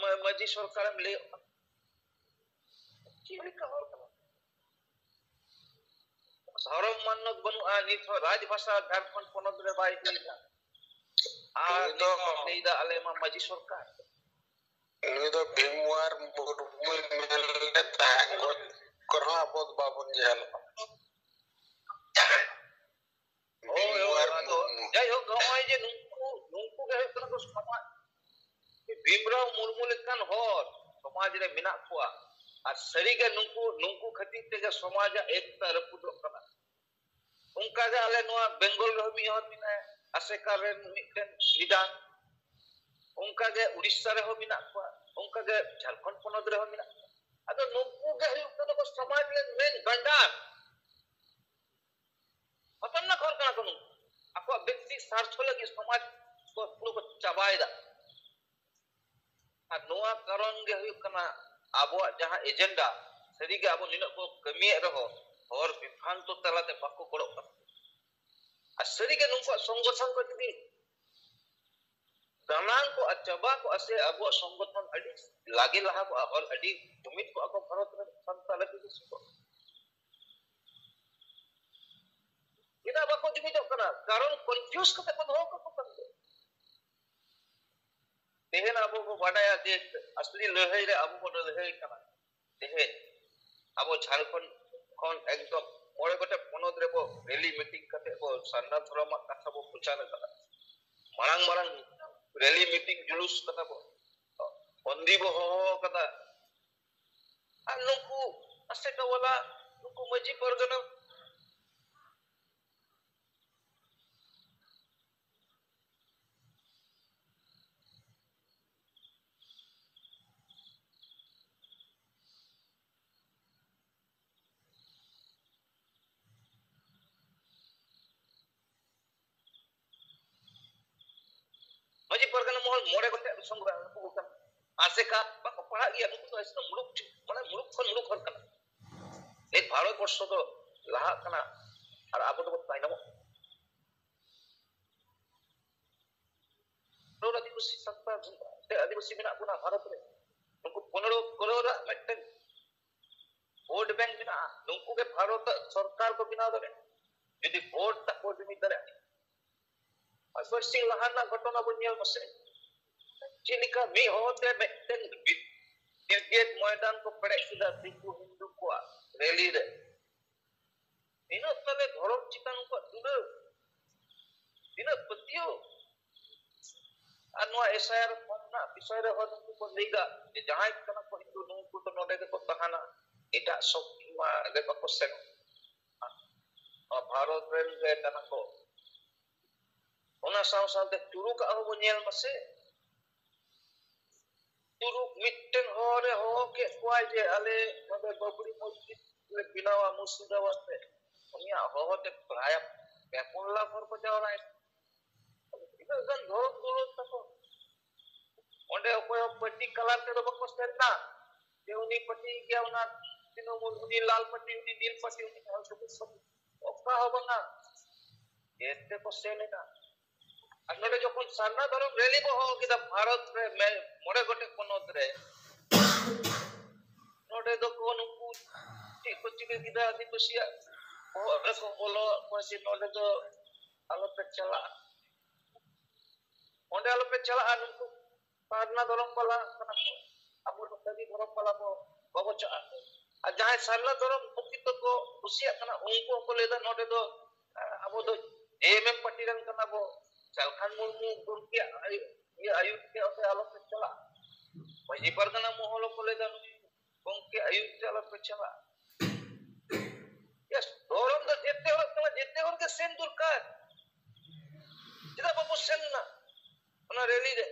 में मजी सरकार में ले की लिखा और कना धर्म मानक बनुआ नि तो राजभाषा झारखंड पनत रे बाई दिला आ तो नेदा आले मा मजी सरकार ini do bimwar murmul mel tahangot korha bod babun jal jaihok nog'oy je nungku ge huyuk kana ko samaj Bimrao Murmu lekan hor samaj re menak koa ar sarige nungku khatir tege samaj ekta rapudok kana unka ge ale noa Bengal re mi hor minay aseka ren mitten lidan unka ge Odisha re ho menak koa unka ge Jharkhand ponot re ho menak ado nungku ge huyuk kana ko samaj re men gandan Apan na khor kana ko nungku akwa byakti sartho lagi samaj ko puro ko chabaida আর নোয়া কারণ গে হুᱭᱩᱜ ᱠᱟᱱᱟ ᱟᱵᱚᱣᱟᱜ ᱡᱟᱦᱟᱸ ᱮᱡᱮন্ᱰᱟ ᱥᱟᱹᱨᱤᱜᱮ ᱟᱵᱚ ᱱᱤᱱᱟᱹᱜ ᱵᱚ ᱠᱟᱹᱢᱤᱭᱮᱫ ᱨᱮᱦᱚᱸ ᱦᱚᱲ ᱵᱤᱵᱷᱨᱟᱱᱛᱚ ᱛᱟᱞᱟᱛᱮ ᱵᱟᱠᱚ ᱜᱚᱲᱚᱜ ᱠᱟᱱᱟ ᱟᱨ ᱥᱟᱹᱨᱤᱜᱮ ᱱᱩᱠᱩᱣᱟᱜ ᱥᱚᱝᱜᱚᱴᱷᱚᱱ ᱠᱚ ᱡᱩᱫᱤ ᱫᱟᱱᱟᱝ ᱠᱚ ᱟᱨ ᱪᱟᱵᱟ ᱠᱚᱜᱼᱟ ᱥᱮ ᱟᱵᱚᱣᱟᱜ ᱥᱚᱝᱜᱚᱴᱷᱚᱱ ᱟᱹᱰᱤ ᱞᱟᱜᱮ ᱞᱟᱦᱟ ᱠᱚᱜᱼᱟ ᱦᱚᱲ ᱟᱹᱰᱤ ᱡᱩᱢᱤᱫ ᱠᱚᱜᱼᱟ ᱠᱚ ᱵᱷᱟᱨᱚᱛ ᱨᱮᱱ ᱥᱟᱱᱛᱟᱲ ᱟᱹᱫᱤᱵᱟᱹᱥᱤ ᱠᱚ ᱪᱮᱫᱟᱜ ᱵᱟᱠᱚ ᱡᱩᱢᱤᱫᱚᱜ ᱠᱟᱱᱟ ᱠᱟᱨᱚᱱ ᱠᱚᱱফᱤᱭᱩᱡ ᱠᱟᱛᱮ ᱠᱚ ᱫᱚᱦᱚ ᱠᱟᱠᱚ ᱠᱟᱱᱟ तेहन अब को बाडाया जे असली लड़ाई रे अब को लड़ाई कना तेहे अब झारखंड खन एकदम मोड़े गोटे पनोद रे बो रैली मीटिंग कते बो सरना धर्म कथा बो प्रचार करा मारंग मारंग रैली मीटिंग जुलूस कथा बो बंदी बो हो कथा नुकु असे कवला नुकु मजी परगना मजी परगना मोहल मोड़े गोटे संग्रह को कन आसेका बाको पढ़ा गया नुकु तो ऐसे मुलुक माने मुलुक खन मुलुक हर कना एक भारत वर्ष तो लाहा कना और आप तो ताइनमो तो आदिवासी सत्ता ते आदिवासी मेना गुना भारत रे नुकु 15 करोड़ मिटन वोट बैंक मेना नुकु के भारत सरकार को बिना दरे यदि वोट तक को जमी दरे Asal lahana घटना बुनियाल मसे चिलिका मी होते मेटन बिरगेट मैदान को पड़े सीधा दिकु हिंदू को रैली रे इन तले धर्म चितान को दुन इन पतियो अनवा एसआर फना विषय रे हो को लेगा जे जहां कना को हिंदू नु को तो नोडे को तहाना एटा सब मा ले को सेन भारत रेन रे कना को ona saw-sawte turuk ako bunyal mase turuk mitten hore ho ke kwai je ale node babri masjid le binawa musidawat te unia ho te praya 50 lakh hor ko jawra ita gan dhor duro tako onde okoy patti color te do bako serna te uni patti kya una tino uni lal patti uni nil patti uni hal सब okka hobana este ko selena अन्नले जखन सरना धर्म रैली बो हो कि भारत रे मोड़े गोटे पनोद रे नोडे दो कोनुकु टिको टिके किदा आदिवासिया ओ रको बोलो कोसी नोडे दो आलो पे चला ओंडे आलो पे चला अनुकु सरना धर्म वाला कना को अब सदी धर्म वाला को बाबो चा आ जहां सरना धर्म मुक्ति को खुशिया कना उनको को लेदा नोडे दो अब दो एमएम पट्टीरन कना बो Jalkhan Murmu Gurki ये अयोध्या से आलोक पे चला वही परगना मोहल्लों को ले जाने उनके अयोध्या आलोक पे चला यस दोरों द जेते और के सेन दुर्कार जितना बाबू सेन ना उन्हें रैली दे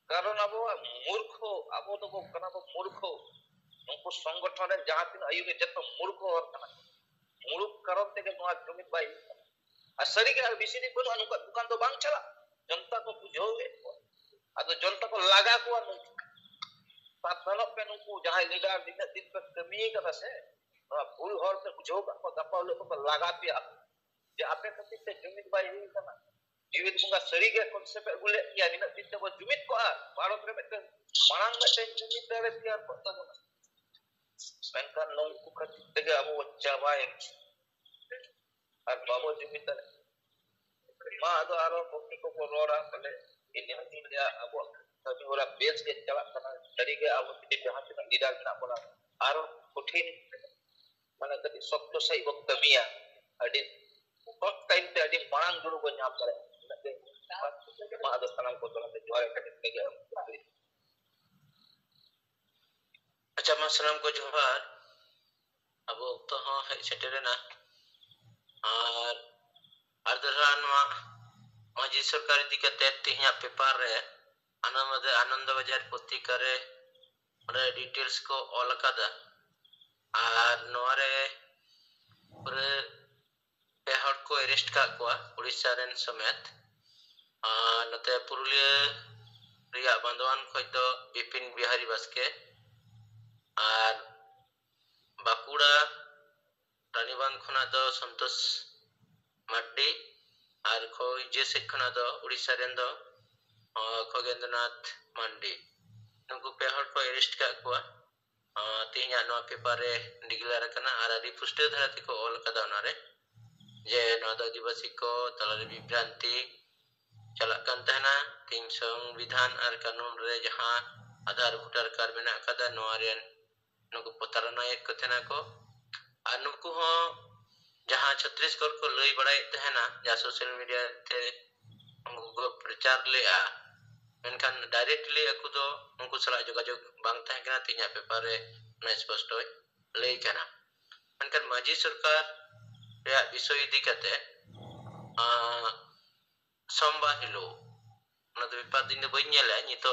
कारण अब तो वो करना वो मूर्खो उनको संगठन है जहाँ तीन अयोध्या जितना मूर्खो और करना मूर्ख कारण ते के नवाज जुमित भाई असरी के बिसिनी को अनुका दुकान तो बांग चला जनता को बुझोगे अतो जनता को लगा को साधनों पे नुकु जहां लीडर दिन दिन पर कमी का से भूल हर से बुझोगा को दपा लोग को लगा पिया जे आपे कति से जुमित भाई ही करना जीवित बुंगा सरी के कांसेप्ट गुले या दिन दिन वो जुमित को भारत में मांग में जुमित दे तैयार करता हो मेनका नुकु कति ते अब बच्चा भाई और बाबू जुमित मा दो आरो कोकी को रोड़ा पले ini dia abu kami orang base ke jalan sana dari ke abu tidak jahat tidak lidar nak bola aro kutin mana tadi sokto saya ikut kami ya adit Kok time tadi marang dulu ko nyam dare ma ado sanam ko tolong jual kadet media Acha ma salam ko johar abo to ho hej seterena ar ardaran ma maji सरकार दिकते तिहिया पेपर रे आनंद बाजार पत्रिका रे ore details ko ol kada ar noare pure pehor ko arrest ka kwa Odisha ren samet note Purulia riya bandwan khoi do Bipin Bihari Baske ar Bakura Raniband khona do Santosh Mardi ar khoi jese khona do Odisha ren do Khogendranath Mandi nungku pehor ko arrest ka kwa tihinya no paper re declare kana ar adi puste dharati ko ol kada onare je no do adivasi ko talare bibranti चलकन तहना तीन संविधान और कानून रे जहां आधार वोटर कार्ड में kada नोआरियन नुको पतारना एक कथना को अनुको हो जहां छत्तीसगढ़ को लई बड़ाई तहना या सोशल मीडिया ते उनको प्रचार ले आ मेनखान डायरेक्टली aku do उनको सला जोगाजोग बांग तहन kana तिnya पेपर रे न स्पष्ट लई kana मेनखान माजी सरकार रे विषय इदी कते सोमवार हिलो ना तो विपाद दिन बई nyela nyito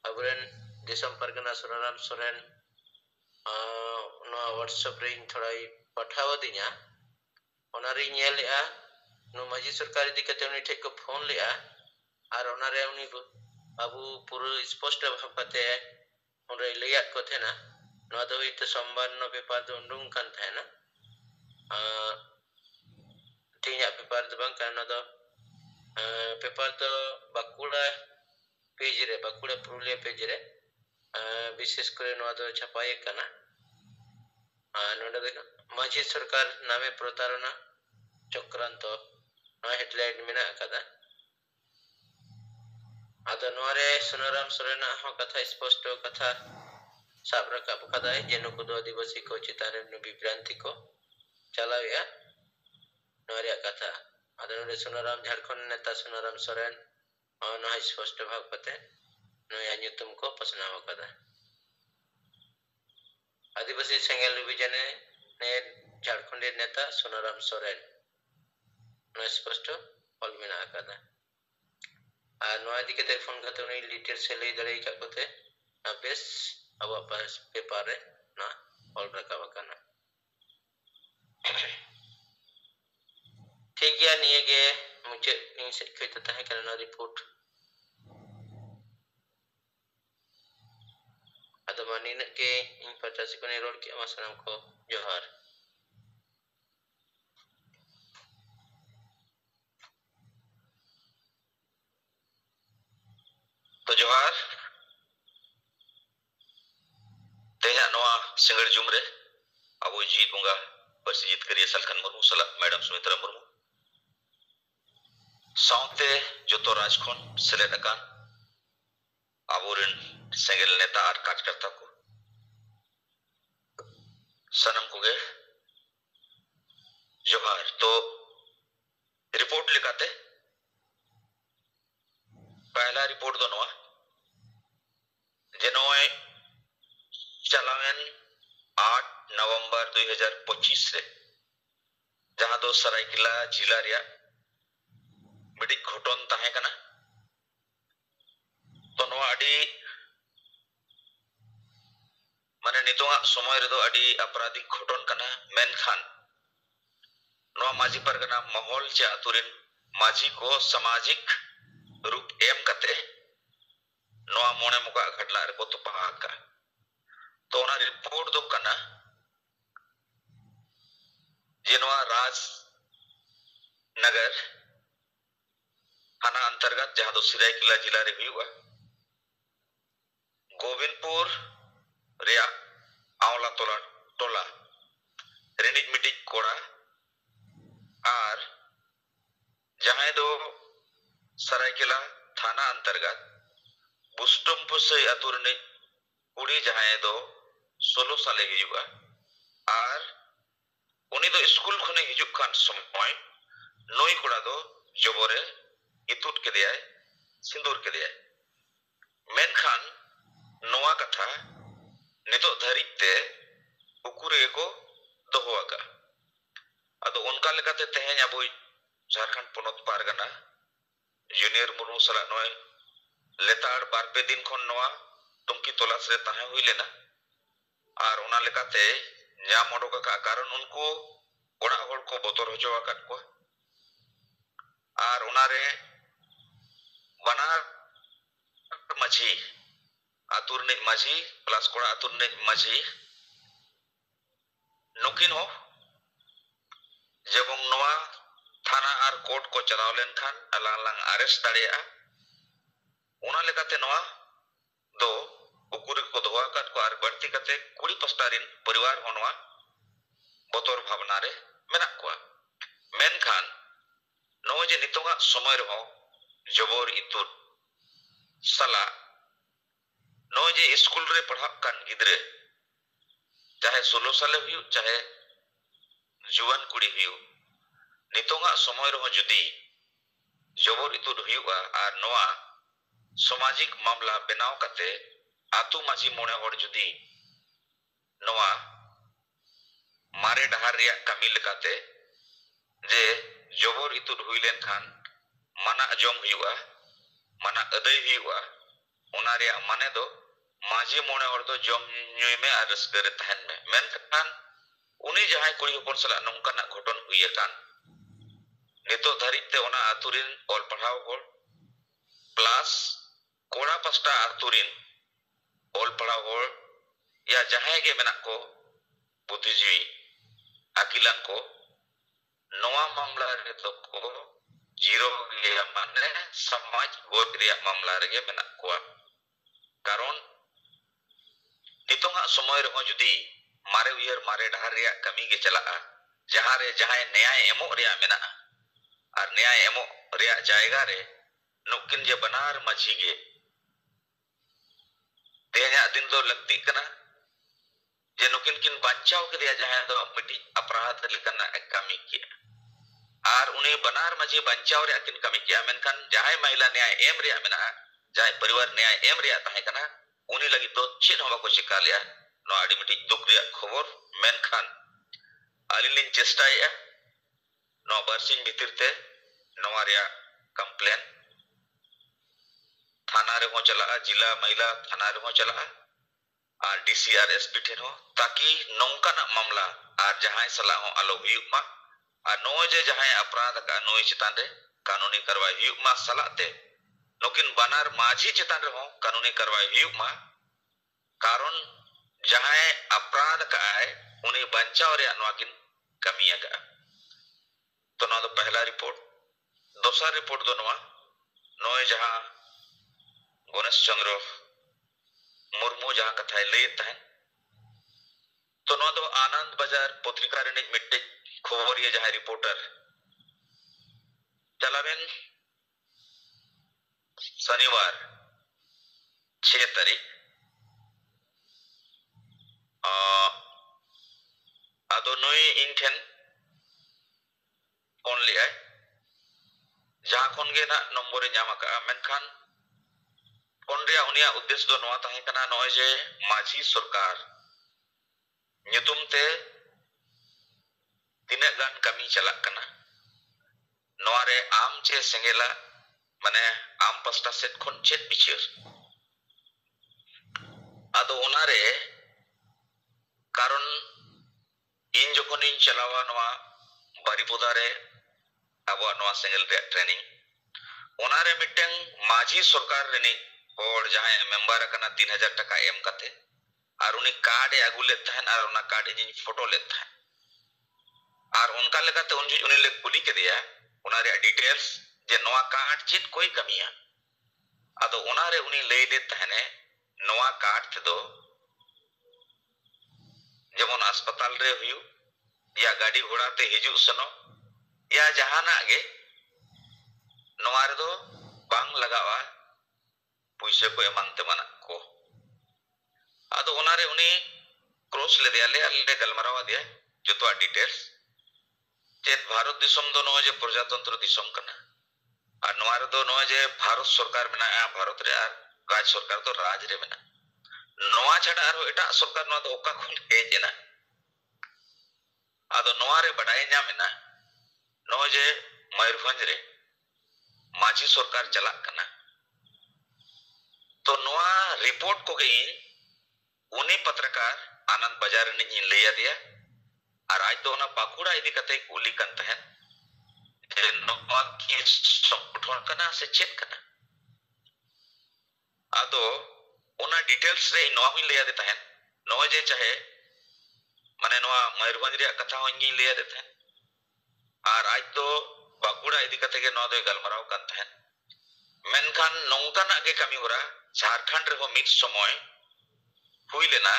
abren disam pargana Sonaram Soren no WhatsApp रे थोड़ा पठाव दिnya onari nyelea no maji सरकार इदी कते उनी ठेक को फोन लेआ आर ओनारे उनी बाबू पूरा स्पष्ट भाबते उरे लेया को थे ना no do ite सोमवार no paper do undung kan था ना tinya paper do bang kana do paper तो बाकुड़ा पेज रे बाकुड़ा पुरुलिया पेज रे विशेष करे नवा दो छपाए कना नोडे देख माजी सरकार नामे प्रतारणा चक्रांत नवा हेडलाइन मेना कदा आदो नोरे सुनराम सोरेना हो कथा स्पष्ट कथा साब रकाब कदा जेनु को दो आदिवासी को चितारे विभ्रांति को चलाया नोरे कथा आदरणीय सुनाराम झारखंड नेता सुनाराम सोरेन और स्पष्ट भाव पते नया ᱧᱩᱛᱩᱢ को पसनाव कदा आदिवासी सेंगेल डिवीजन ने झारखंड नेता सुनाराम सोरेन नया स्पष्ट ऑल मेना कदा और नया दिकते फोन कते उनी डिटेल से ले दड़ई का कोते बेस अब पास पेपर रे ना ऑल रखा वकना ठीक है नहीं के मुझे नहीं से कहता है करना रिपोर्ट अदमानी ने के इन 50 को ने रोड के मसलम को जोहार तो जोहार तेहा नोआ सिंगड़ जुमरे अब जीत बुंगा परसिजित करिए सलखन मुर्मू सला मैडम सुमित्रा मुर्मू साउते जोतो राजखोन सेलेदकान आबोरेन सेंगेल नेता आर कार्यकर्ता को सनम को गे जोहार तो रिपोर्ट लिखाते पहला रिपोर्ट दो नवा जनोए चलावेन 8 नवंबर 2025 रे जहां दो सरायकेला जिला रिया मिडी घटन ताहे कना तो नवा अडी माने नितोंगा समय रे दो अडी अपराधिक घटन कना मेनखान नवा माजी परगना माहौल चे आतुरिन माजी को सामाजिक रूप एम कते नवा मोने मुका घटला रे को तो पहाका तो ना रिपोर्ट दो कना जे नवा राज नगर थाना अंतर्गत जहां दो सिरायकेला जिला रे हुआ गोविंदपुर रिया आवला तोला टोला रेनिज मिटिक कोड़ा आर जहां दो सरायकेला थाना अंतर्गत बुस्टमपुसई अतुरने कुड़ी जहां दो 16 साले हिजुआ आर उनी दो स्कूल खने हिजुक खान समय नुई कोड़ा दो जबोरे इतुट के दिया सिंदूर के दिया मेनखान नोआ कथा नितो धरिक ते उकुरे को दोहोआगा अदो उनका लेकाते तेहें अबो झारखंड पोनोत पारगना जूनियर मुर्मू सला नोय लेताड़ बारपे दिन खन नोआ तुमकी तलाश रे ताहें हुई लेना और उना लेकाते ᱧᱟᱢ ᱚᱰᱚᱠ ᱟᱠᱟᱫ ᱠᱟᱨᱚᱱ ᱩᱱᱠᱩ ᱚᱲᱟᱜ ᱦᱚᱲ ᱠᱚ ᱵᱚᱛᱚᱨ ᱦᱚᱪᱚ ᱟᱠᱟᱫ ᱠᱚᱣᱟ ᱟᱨ ᱚᱱᱟᱨᱮ ᱵᱟᱱᱟᱨ ᱢᱟᱹᱡᱷᱤ ᱟᱹᱛᱩ ᱨᱤᱱᱤᱡ ᱢᱟᱹᱡᱷᱤ ᱯᱞᱟᱥ ᱠᱚᱲᱟ ᱟᱹᱛᱩ ᱨᱤᱱᱤᱡ ᱢᱟᱹᱡᱷᱤ ᱱᱩᱠᱤᱱ ᱦᱚᱸ ᱡᱮᱵᱚᱝ ᱱᱚᱣᱟ थाना और कोर्ट को चलाव लेनखान अलांग लांग अरेस्ट दाड़ेया उना लेकाते नोआ दो उकुरी को दोहा काट को आर बढ़ती कते कुड़ी पस्तारिन परिवार होनवा बतोर भावना रे मेना कोआ मेनखान नो जे नितोगा समय रहो जबोर इतुर सला नो जे स्कूल रे पढ़ा कान गिदरे चाहे 16 साल हुई चाहे जुवान कुड़ी हुई नितोगा समय रहो जुदी जबोर इतुर हुआ और नोआ सामाजिक मामला बनाव कते आतु माजी मोने होड़ जुदी नोआ मारे डहार रिया कमी लेकाते जे जबोर इतुर हुई लेन खान मना जम हुआ मना अदय हुआ उना रिया माने दो माजी मोने होड़ दो जम न्युई में और रस्के रे तहन में मेन खान उनी जहां कुड़ी होपन सला नोंकाना घटन हुई कान नितो धरिते ओना आतुरिन ऑल पढ़ाव होड़ प्लस कोड़ा पस्टा आतुरिन ऑल पढ़ाव होड़ या जहां गे मेना को बुद्धिजीवी अकिलान को नोआ मामला रे तो को जीरो गया माने समाज गोद रिया मामला रे मेना को कारण नितोंगा समय रे जुदी मारे उयर मारे डहार रिया कमी गे चला जहां रे जहां न्याय एमो रिया मेना और न्याय एमो रिया जायगा रे नुकिन जे बनार मझी गे तेया दिन दो लगती कना जे नुकिन किन बचाव के दिया जहां दो मिटी अपराध लेकना कमी किया और उन्हें बनार मझी बचाव रे किन कमी किया मेनखान जहां महिला न्याय एम रिया मेना जहां परिवार न्याय एम रिया ताहे कना उन्हें लगी दो चिन होबा को शिकार लिया नो आडी मिटी दुख रिया खबर मेनखान अलिलिन चेष्टाया नो बरसिंग भितिरते नोआ रिया कंप्लेन थाना रे हो चला जिला महिला थाना रे हो चला और डीसीआर एसपी ठेन हो ताकि नौकाना मामला और जहां सलाह हो आलो हुयुमा और नो जे जहां अपराध का नोई चितान रे कानूनी कार्रवाई हुयुमा सलाते नुकिन बनार माझी चितान रे हो कानूनी कार्रवाई हुयुमा कारण जहां अपराध का है उन्हें बचाव रे नोकिन कमिया का तो ना तो पहला रिपोर्ट दूसरा रिपोर्ट दो नोए जहां गणेश चंद्र मुर्मू जहां कथा लैत तो नो दो आनंद बाजार पत्रिका रे मिट्टे खबर ये जहां रिपोर्टर चलावेन शनिवार 6 तारीख आदो नोए इन ठेन फोन लिया जहां खन गे ना नंबर नाम का मेनखान फोन रे उनिया उद्देश्य दो नोआ ताहे कना नोय जे माझी सरकार ᱧᱩᱛᱩᱢ ᱛᱮ ᱛᱤᱱᱟᱹᱜ ᱜᱟᱱ ᱠᱟᱹᱢᱤ ᱪᱟᱞᱟᱜ ᱠᱟᱱᱟ ᱱᱚᱣᱟ ᱨᱮ ᱟᱢ ᱪᱮ ᱥᱮᱸᱜᱮᱞᱟ ᱢᱟᱱᱮ ᱟᱢ ᱯᱟᱥᱴᱟ ᱥᱮᱫ ᱠᱷᱚᱱ ᱪᱮᱫ ᱵᱤᱪᱟᱹᱨ ᱟᱫᱚ ᱚᱱᱟ ᱨᱮ ᱠᱟᱨᱚᱱ ᱤᱧ ᱡᱚᱠᱷᱚᱱᱤᱧ ᱪᱟᱞᱟᱣᱟ ᱱᱚᱣᱟ ᱵᱟᱨᱤᱯᱚᱫᱟ ᱨᱮ ᱟᱵᱚᱣᱟᱜ ᱱᱚᱣᱟ ᱥᱮᱸᱜᱮᱞ ᱨᱮᱭᱟᱜ ᱴᱨᱮनिᱝ ᱚᱱᱟ ᱨᱮ ᱢᱤᱫᱴᱟᱝ माझी सरकार ᱨᱤᱱᱤᱡ और जहां मेंबर करना 3000 टका एम कते और उनी कार्ड आगू लेत हन और उना कार्ड इन फोटो लेत हन और उनका लगाते उन उनी ले कुली के दिया उना रे डिटेल्स जे नोआ कार्ड चित कोई कमिया अदो उना रे उनी ले लेत हने नोआ कार्ड ते दो जेमन अस्पताल रे हुयु या गाड़ी घोड़ा ते हिजु सनो या जहाना गे नोआ रे दो बांग लगावा पुइसे को एमांग ते मना को आदो उनारे उनी क्रॉस ले दिया ले गलमरावा दिया जो तो डिटेल्स चेत भारत दिसम दो नोए जे प्रजातंत्र दिसम कना और नोआ रे दो नोए जे भारत सरकार मेना भारत रे आर राज सरकार तो राज रे मेना नोआ छाड़ा आरो एटा सरकार नोआ दो ओका खुन हेज एना आदो नोआ रे बडाय ᱧᱟᱢᱮᱱᱟ नोए जे मयूरभंज रे माझी सरकार चलाक कना तो नोआ रिपोर्ट को गई उनी पत्रकार आनंद बाजार ने लैया दिया और आज तो ना बाकुड़ा इदी कते कुली कन तहन जे नोआ की संगठन कना से चेक कना आदो उना डिटेल्स रे नोआ हुई लैया देता है नोए जे चाहे माने नोआ मयूरभंज रे कथा होई लैया देता है और आज तो बाकुड़ा इदी कते के नोआ दो गलमराव कन तहन मेनखान नौकाना के कमी होरा झारखंड रे हो मिट समय हुई लेना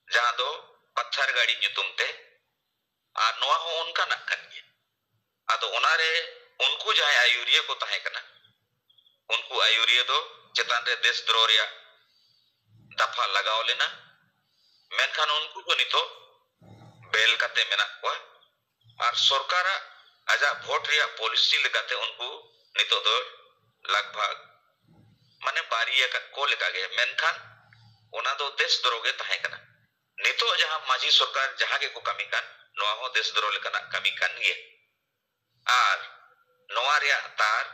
जहां दो पत्थर गाड़ी ᱧᱩᱛᱩᱢ ते और नोआ हो उनका ना कनिए आदो उनारे उनको जहां आयुरिया को तहे कना उनको आयुरिया दो चेतान रे देशद्रोह रिया दफा लगाव लेना मेनखान उनको को नितो बेल कते मेना को और सरकार आजा वोट रिया पॉलिसी लगाते उनको नितो दो लगभग माने बारिया का को लेका गे मेनखान उना दो देशद्रोह गे तहे कना नितो जहां माझी सरकार जहां के को कमी कान नोआ हो देशद्रोह लेकना कमी कान गे और नोआ रिया तार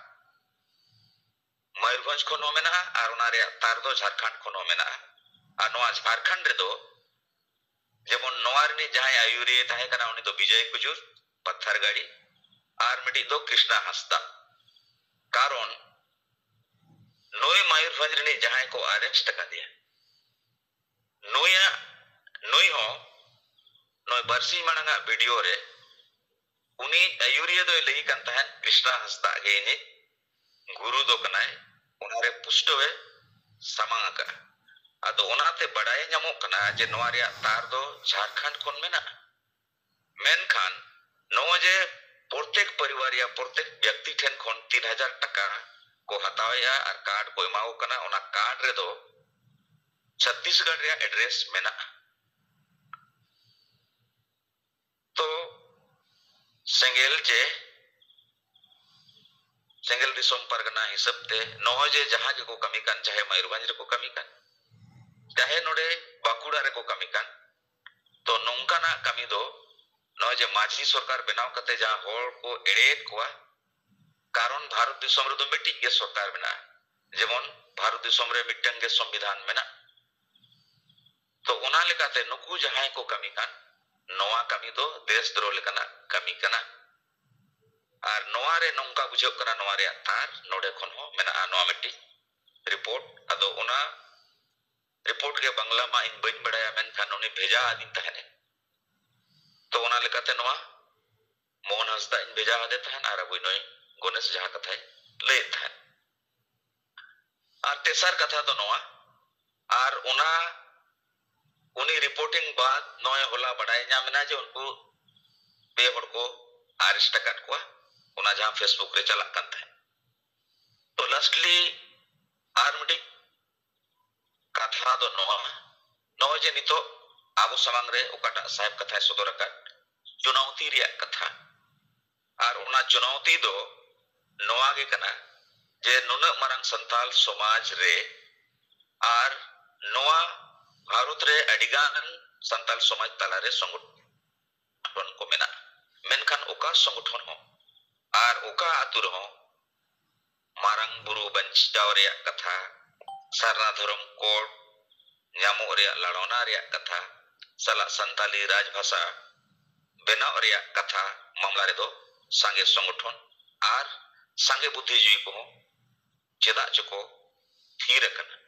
मयूरभंज को नो मेना और उना रिया तार दो झारखंड को नो मेना और नोआ झारखंड रे दो जेमन नोआ रे जहां आयुरी तहे कना उनी दो विजय कुजुर पत्थर गाड़ी और मिडी दो कृष्णा हंसदा कारण नोई मयूरभंज रे जहां को अरेस्ट कर दिया नोई हो नोई बरसी मानगा वीडियो रे उनी आयुरिया दो लई कन तहन कृष्णा हंसदा गे ने गुरु दो कनाय उनारे पुष्टवे समांग का आदो उनाते बडाय ᱧᱟᱢᱚ कना जे नोआ रिया तार दो झारखंड कोन मेना मेनखान नोआ जे प्रत्येक परिवार या प्रत्येक व्यक्ति ठेन कोन 3000 टका को हतावया और कार्ड को एमाओ कना उना कार्ड रे दो छत्तीसगढ़ रिया एड्रेस मेना तो सेंगेल दिसोम परगना हिसाब ते नोए जे जहां के को कमी कान चाहे मयूरभंज रे को कमी कान चाहे नोडे बाकुड़ा रे को कमी कान तो नोंकाना कमी दो नोए जे माझी सरकार बनाव कते जहां होर को एड़ेत कोआ कारण भारत दिसोम रे दो मिट्टी के सरकार बना जेमन भारत दिसोम रे मिट्टन के संविधान मेना तो उना लेकाते नुकु जहां को कमी कान नोआ कमी दो देशद्रोह लेकना कमी कना और नोआ रे नोंका बुझो कना नोआ रे तार नोडे खन हो मेना नोआ मिट्टी रिपोर्ट अदो उना रिपोर्ट के बांग्ला मा इन बइन बड़ाया मेनखान उनी भेजा आदिन तहने तो उना लेकाते नोआ मोहन हंसदा इन भेजा आदे तहन और अबुई नोई गणेश जहां कथा ले तहन और तेसर कथा तो नोआ और उना उनी रिपोर्टिंग बाद नोए होला बडाय ᱧᱟᱢᱮᱱᱟ जे उनको बे हड़ को अरेस्ट कर को उना जहां फेसबुक रे चला कन तहे तो लास्टली आर्मडी कथा दो नोए जे नितो आबो समांग रे ओकाटा साहेब कथा सदर का चुनौती रिया कथा और उना चुनौती दो नोआ गे कना जे नुना मारंग संताल समाज रे और नोआ भारत रे अडिगान संताल समाज तला रे संगठन को मेना मेनखान ओका संगठन हो और ओका आतुर हो मारंग बुरु बंचाव रे कथा सरना धर्म कोड ᱧᱟᱢᱚᱜ रे लड़ोना रे कथा सला संताली राजभाषा बेनाव रे कथा मामला रे दो सांगे संगठन और सांगे बुद्धिजीवी को चेदा चको थीर कना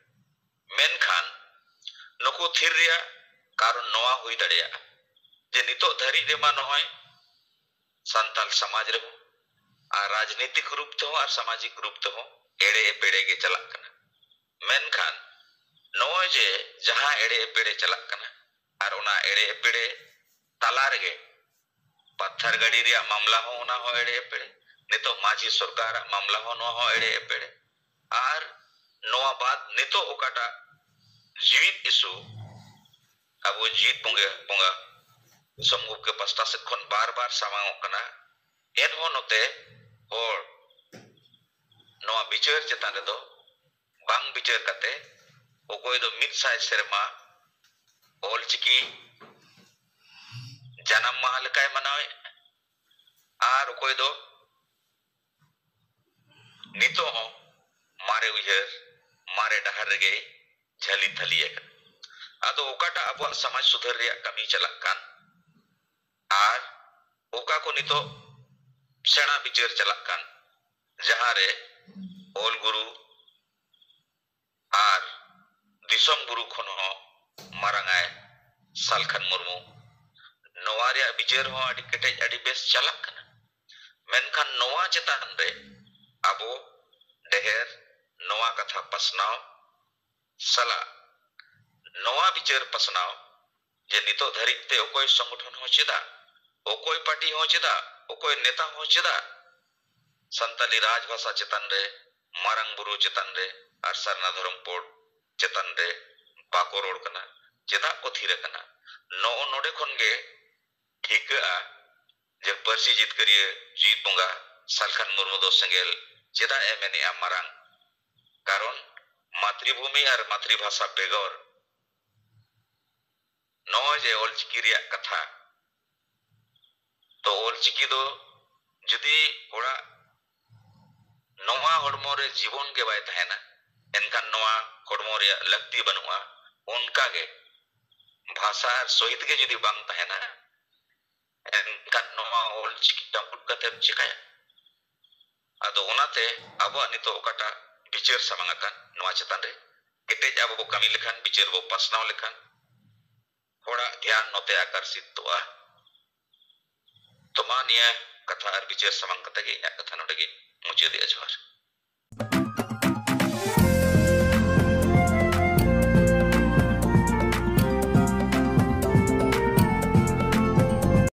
मेनखान नुकु थीर रिया कारण नोआ हुई दड़िया जे नितो धरी रेमा नोय संताल समाज रे और राजनीतिक रूप ते और सामाजिक रूप ते एड़े पेड़े गे चला कना मेनखान नोय जे जहां एड़े पेड़े चला कना और उना एड़े पेड़े तला रे पत्थर गड़ी रिया मामला हो उना हो एड़े पेड़े नितो माझी सरकार मामला हो नो हो एड़े पेड़े और नोआ बाद नितो ओकाटा जीवित इशू अब वो जीत पुंगे पुंगा समूह के पस्ता से खन बार बार सामाओ कना enho note hor noa bichar chetan redo bang bichar kate okoy do mid sai serma olchiki janam maha lekay manaw ar okoy do nito ho mare uher mare dahar rege jhali thaliye ado okata abwa samaj sudhar reya kami chalak kan ar oka ko nito sena bichar chalak kan jahare ol guru ar disom guru khon ho marangai salkhan murmu noa reya bichar ho adi ketej adi bes chalak kan menkhan noa chetan re abo deher noa katha pasnaw sala noa bichar pasnaw je nito dharit te okoy sangothon ho cheda okoy party ho cheda okoy neta ho cheda santali raj bhasha chetan re marang buru chetan re ar sarna dhorom pod chetan re bako rod kana cheda ko thira kana no node khon ge thika je parsi jitkariye jit bonga salkhan murmu do sengel cheda emeni amarang karon মাতৃভূমি আর মাতৃভাষা বেগর নয় যে অলচিকি রিয়া কথা তো অলচিকি দো যদি ওরা নওয়া হড়মরে জীবন গে বাই তাহেনা এনকান নওয়া হড়মরে লাগতি বানুয়া উনকা গে ভাষা আর সহিত গে যদি বাং তাহেনা এনকান নওয়া অলচিকি ডাম্পুট কাতে চিকায়া আদো ওনাতে আবো নিতো ওকাটা bichar samangakan noa chetan re ketej abo bo kami lekhan bichar bo pasnaw lekhan hora dhyan note akarsit toa toma niya katha ar bichar samang kata ge nya katha node ge muche de ajwar